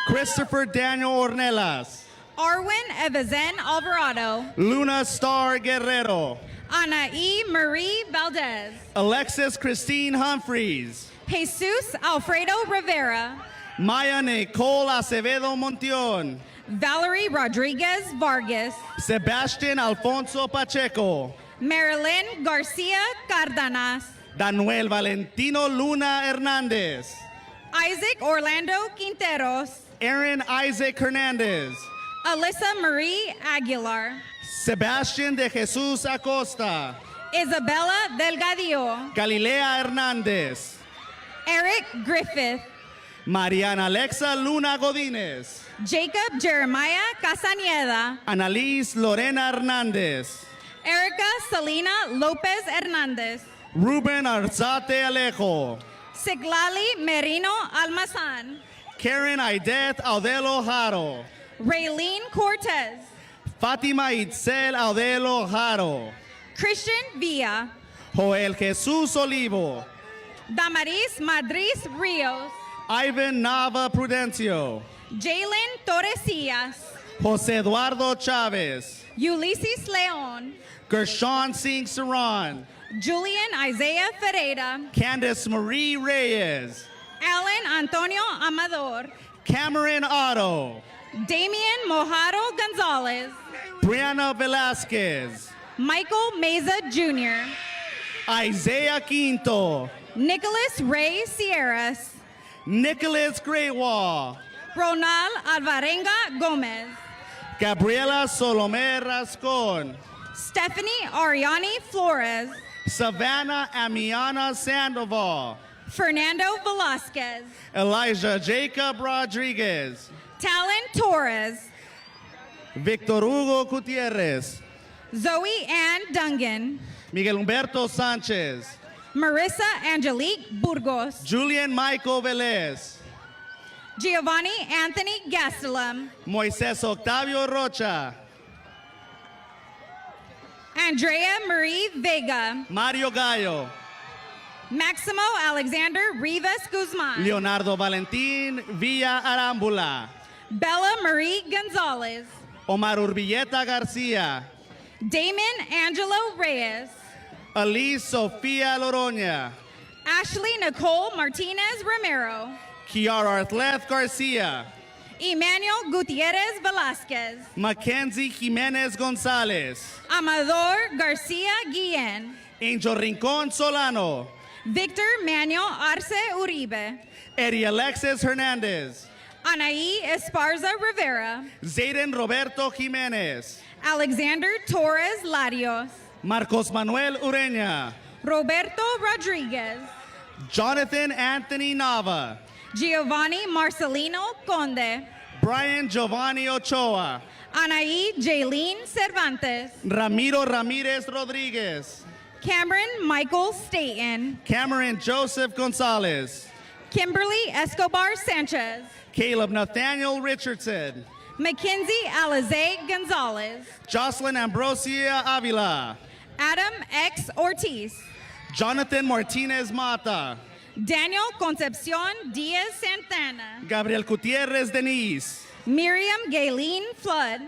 Christopher Daniel Ornelas, Arwin Evazen Alvarado. Luna Star Guerrero, Anaí Marie Valdez. Alexis Christine Humphreys, Jesus Alfredo Rivera. Maya Nicole Acevedo Montión, Valerie Rodriguez Vargas. Sebastian Alfonso Pacheco, Marilyn Garcia Cardenas. Daniel Valentino Luna Hernández, Isaac Orlando Quinteros. Aaron Isaac Hernandez, Alyssa Marie Aguilar. Sebastian de Jesús Acosta, Isabella Delgadillo. Galilea Hernández, Eric Griffith. Mariana Alexa Luna Godínez, Jacob Jeremiah Casañeda. Annalise Lorena Hernández, Erica Selena Lopez Hernandez. Ruben Arzate Alejo, Siglali Merino Almazan. Karen Aidet Audelo Jaro, Raylene Cortez. Fátima Itzel Audelo Jaro, Christian Villa. Joel Jesús Olivo, Damaris Madrid Rios. Ivan Nava Prudencio, Jalen Torresillas. José Eduardo Chávez, Ulysses Leon. Gershon Singh Saran, Julian Isaiah Ferreira. Candice Marie Reyes, Alan Antonio Amador. Cameron Otto, Damian Mojaro Gonzalez. Brianna Velasquez, Michael Meza Jr. Isaiah Quinto, Nicholas Ray Sierras. Nicholas Greywall, Ronald Alvarenga Gomez. Gabriela Solomé Rascon, Stephanie Ariani Flores. Savannah Amiana Sandoval, Fernando Velasquez. Elijah Jacob Rodriguez, Talon Torres. Victor Hugo Gutierrez, Zoe Ann Dungan. Miguel Humberto Sanchez, Marissa Angelique Burgos. Julian Michael Velez, Giovanni Anthony Gastelum, Moisés Octavio Rocha, Andrea Marie Vega, Mario Gallo, Maximo Alexander Rivas Guzman, Leonardo Valentín Villa Arambula, Bella Marie Gonzalez, Omar Urbieta Garcia, Damon Angelo Reyes, Elise Sofia Loroña, Ashley Nicole Martinez Romero, Kiara Arthleth Garcia, Emmanuel Gutierrez Velasquez, Mackenzie Jimenez Gonzalez, Amador Garcia Guillen, Angel Rincon Solano, Victor Manuel Arce Uribe, Eddie Alexis Hernandez, Anaí Esparza Rivera, Zayden Roberto Jimenez, Alexander Torres Larios, Marcos Manuel Ureña, Roberto Rodriguez, Jonathan Anthony Nava, Giovanni Marcelino Conde, Brian Giovanni Ochoa, Anaí Jaylene Cervantes, Ramiro Ramirez Rodriguez, Cameron Michael Staten, Cameron Joseph Gonzalez, Kimberly Escobar Sanchez, Caleb Nathaniel Richardson, Mackenzie Alize Gonzalez, Jocelyn Ambrosia Avila, Adam X. Ortiz, Jonathan Martinez Mata, Daniel Concepcion Diaz Santana, Gabriel Gutierrez Denise, Miriam Gayleen Flood,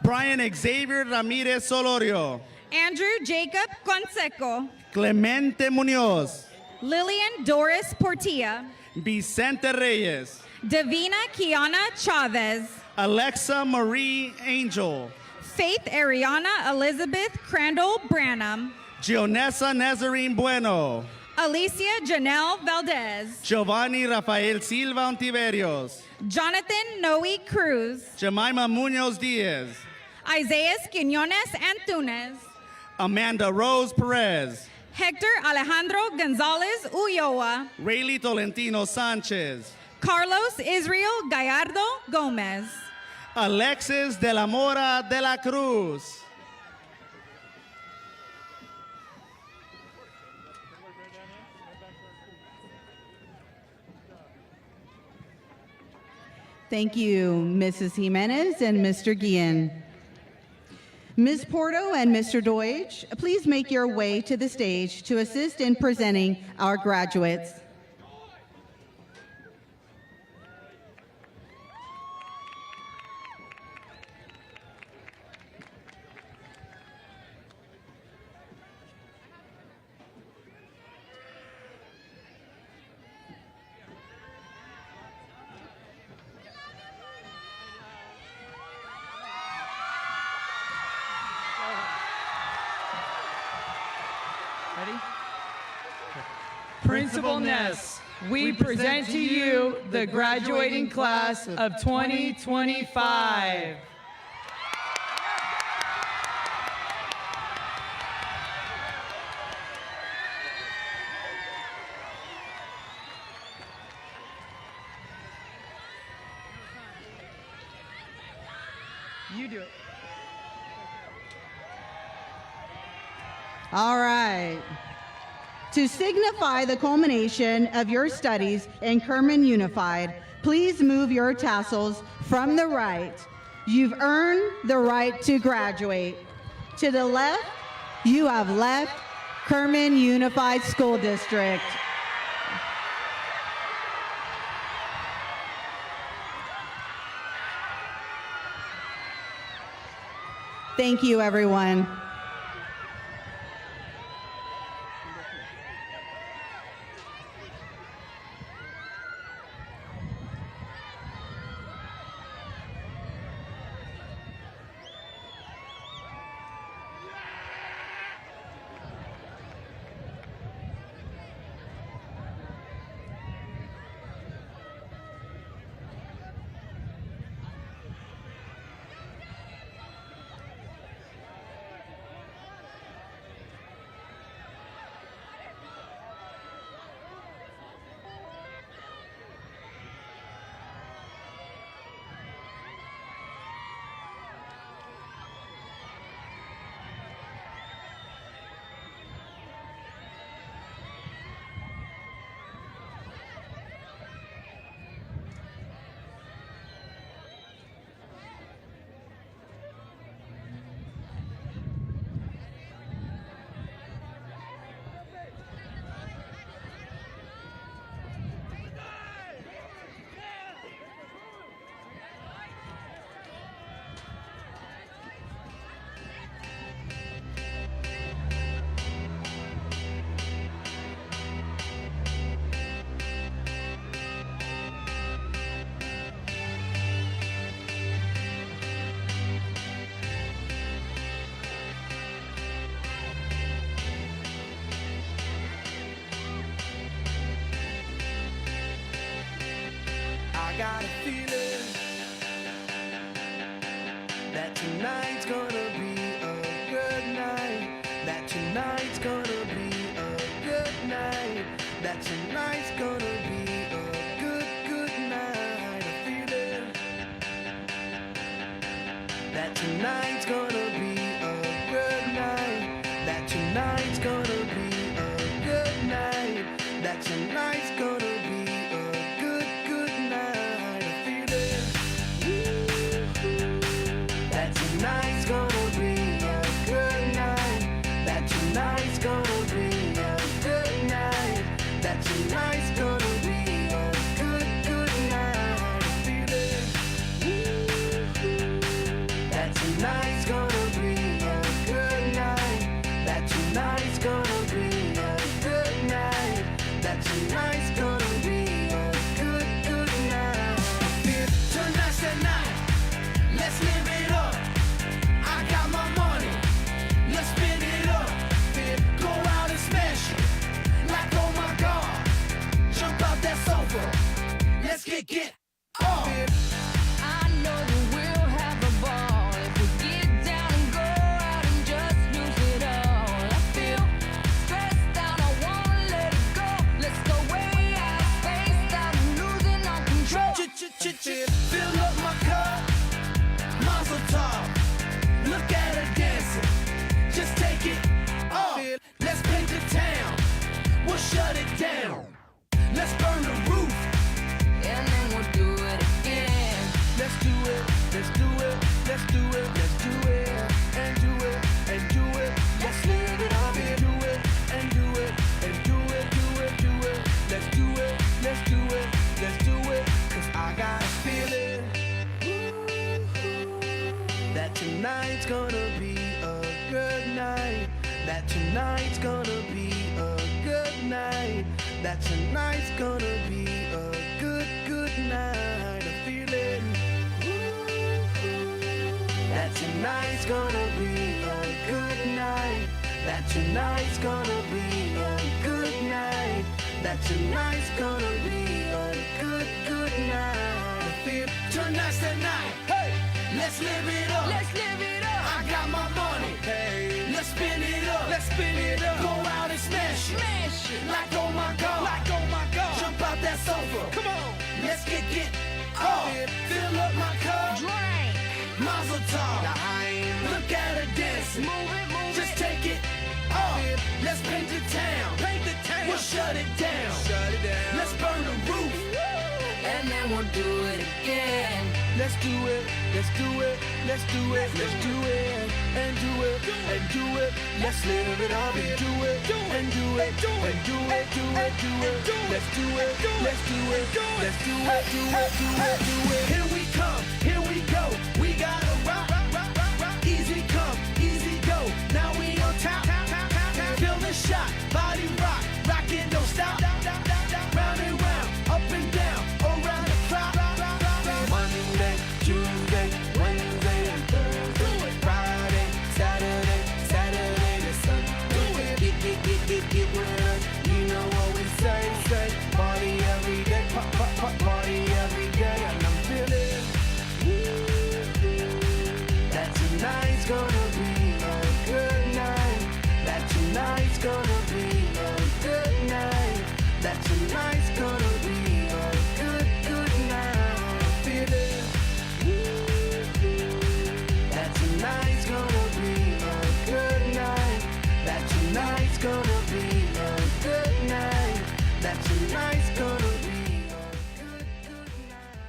Brian Xavier Ramirez Solorio, Andrew Jacob Conseco, Clemente Munoz, Lillian Doris Portilla, Vicente Reyes, Davina Kiana Chavez, Alexa Marie Angel, Faith Ariana Elizabeth Crandall Branham, Gionessa Nazarene Bueno, Alicia Janelle Valdez, Giovanni Rafael Silva Ontiverios, Jonathan Noe Cruz, Jemima Munoz Diaz, Isaiah Quinones Antunes, Amanda Rose Perez, Hector Alejandro Gonzalez Ulloa, Rayleigh Tolentino Sanchez, Carlos Israel Gallardo Gomez, Alexis de la Mora de la Cruz, Thank you, Mrs. Jimenez and Mr. Guillen. Ms. Porto and Mr. Deutsch, please make your way to the stage to assist in presenting our graduates. Principal Ness, we present to you the graduating class of 2025. You do it. All right. To signify the culmination of your studies in Kerman Unified, please move your tassels from the right. You've earned the right to graduate. To the left, you have left Kerman Unified School District. Thank you, everyone. I got a feeling that tonight's gonna be a good night. That tonight's gonna be a good night. That tonight's gonna be a good, good night. A feeling that tonight's gonna be a good night. That tonight's gonna be a good night. That tonight's gonna be a good, good night. A feeling that tonight's gonna be a good night. That tonight's gonna be a good night. That tonight's gonna be a good, good night. A feeling that tonight's gonna be a good night. That tonight's gonna be a good night. That tonight's gonna be a good, good night. Tonight's the night. Let's live it up. I got my money. Let's spin it up. Go out and smash it. Like oh my God. Jump out that sofa. Let's get off. I know that we'll have a ball if we get down and go out and just lose it all. I feel stressed out, I wanna let it go. Let's go way out, spaced out, and losing all control. Fill up my cup. Mazel tov. Look at her dancing. Just take it off. Let's paint the town. We'll shut it down. Let's burn the roof. And then we'll do it again. Let's do it. Let's do it. Let's do it. Let's do it. And do it. And do it. Let's live it up. And do it. And do it. And do it. Do it. Do it. Let's do it. Let's do it. Let's do it. 'Cause I got a feeling that tonight's gonna be a good night. That tonight's gonna be a good night. That tonight's gonna be a good, good night. A feeling that tonight's gonna be a good night. That tonight's gonna be a good night. That tonight's gonna be a good, good night. I feel tonight's the night. Hey, let's live it up. Let's live it up. I got my money. Hey, let's spin it up. Let's spin it up. Go out and smash it. Smash it. Like oh my God. Like oh my God. Jump out that sofa. Come on. Let's get off. Fill up my cup. Drink. Mazel tov. Look at her dancing. Move it, move Just it. take it off. Let's paint the town. Paint the town. We'll shut it down. Shut it down. Let's burn the roof. And then we'll do it again. Let's do it. Let's do it. Let's do it. Let's do it. And do it. And do it. Let's live it up and do it. And do it. And do it. Do it. Do it. Let's do it. Let's do it. Let's do it. Do it. Do it. Do it. Here we come. Here we go. We gotta rock. Easy come. Easy go. Now we on top. Feel the shot. Body rock. Rockin', don't stop. Round and round. Up and down. Around the clock. Monday, Tuesday, Wednesday, and Thursday. Friday, Saturday, Saturday to Sunday. Get with us. You know what we say. Party every day. Party every day. And I'm feeling that tonight's gonna be a good night. That tonight's gonna be a good night. That tonight's gonna be a good, good night. Feeling that tonight's gonna be a good night. That tonight's gonna be a good night. That tonight's gonna be a good, good night.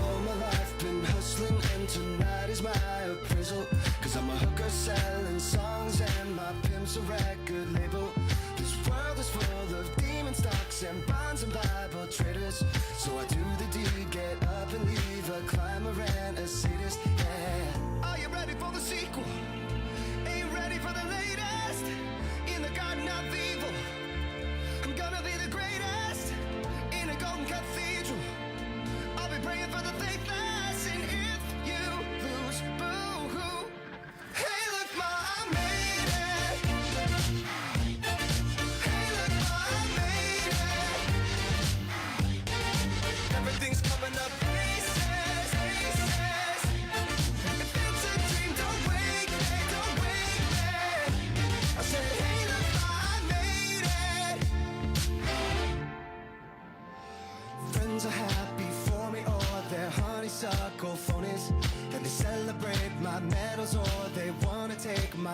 All my life been hustling and tonight is my appraisal. 'Cause I'm a hooker selling songs and my pimp's a record label. This world is full of demon stocks and bonds and Bible traders. So I do the deed, get up and leave a climber and a sadist. Yeah. Are you ready for the sequel? Ain't ready for the latest? In the garden of evil, I'm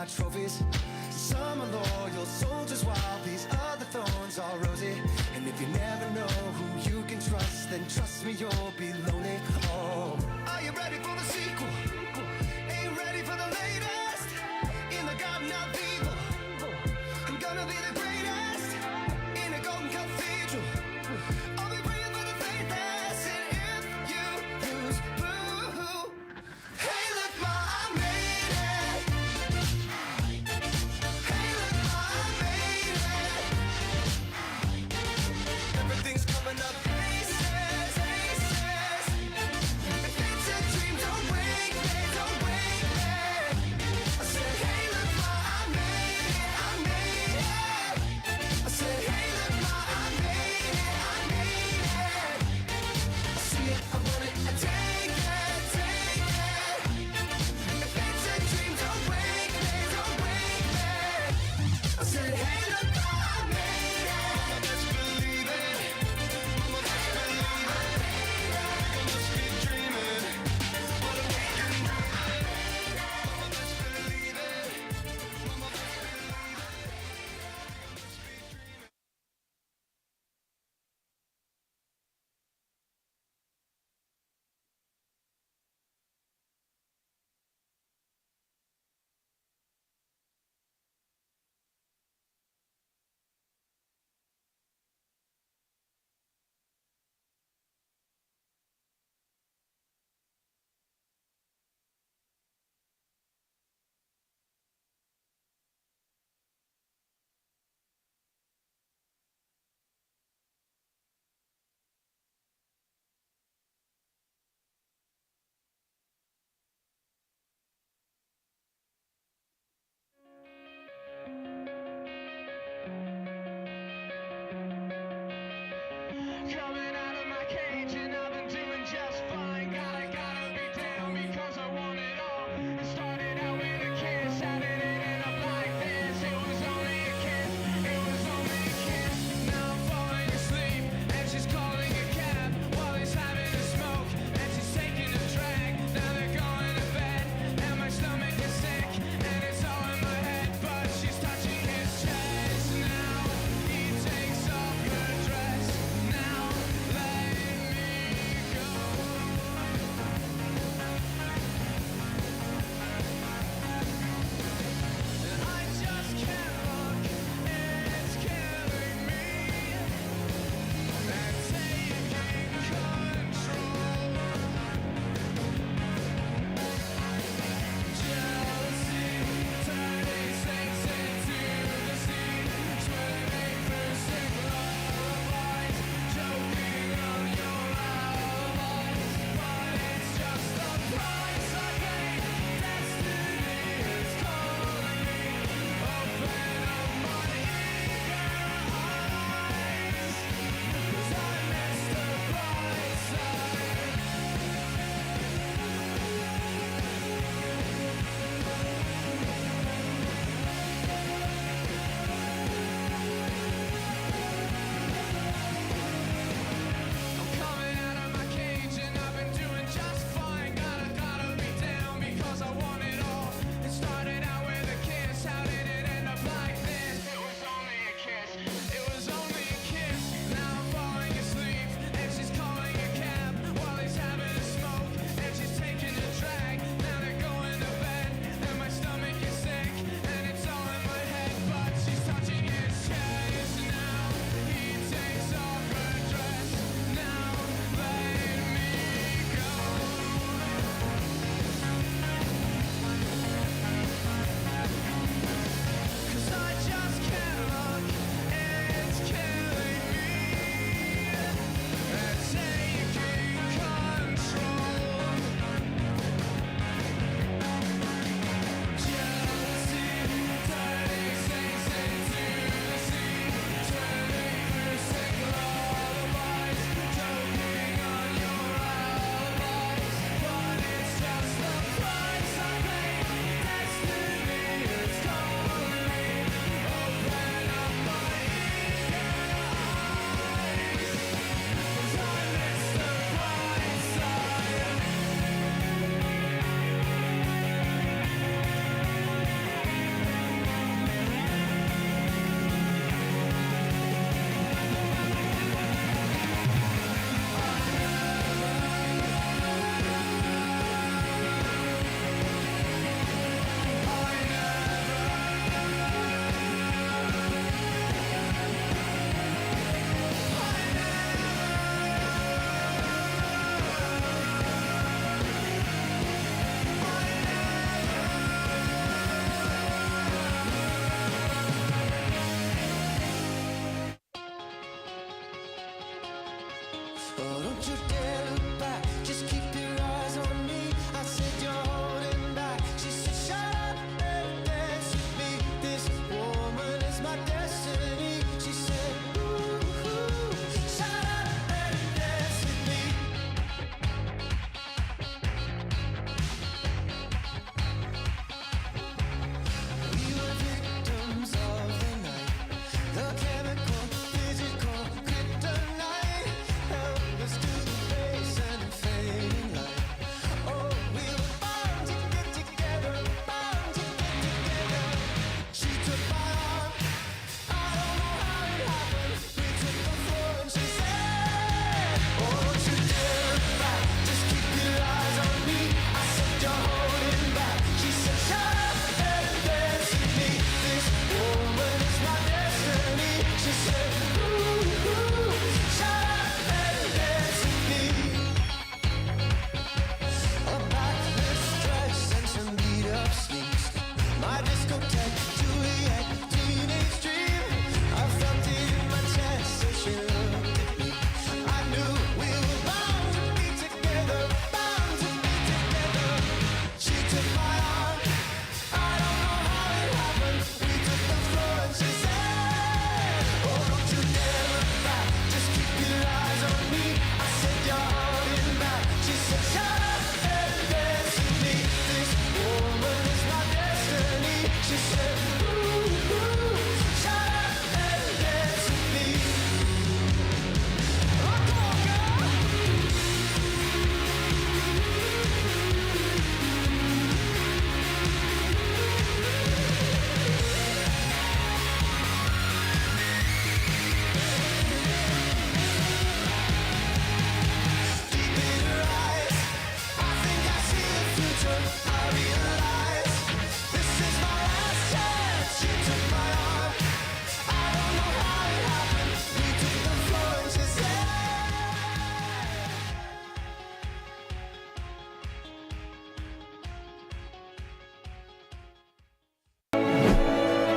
my trophies. Some are loyal soldiers while these other thorns are rosy. And if you never know who you can trust, then trust me, you'll be lonely. Oh, are you ready for the sequel? Ain't ready for the latest. In the garden of evil, I'm gonna be the greatest. In a golden cathedral, I'll be praying for the faithless. And if you lose, boo. Hey, look, Ma, I made it. Hey, look, Ma, I made it. Everything's coming up aces, aces.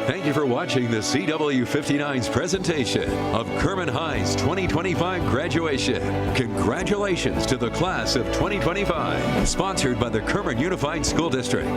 Thank you for watching the CW59's presentation of Kerman High's 2025 graduation. Congratulations to the class of 2025, sponsored by the Kerman Unified School District.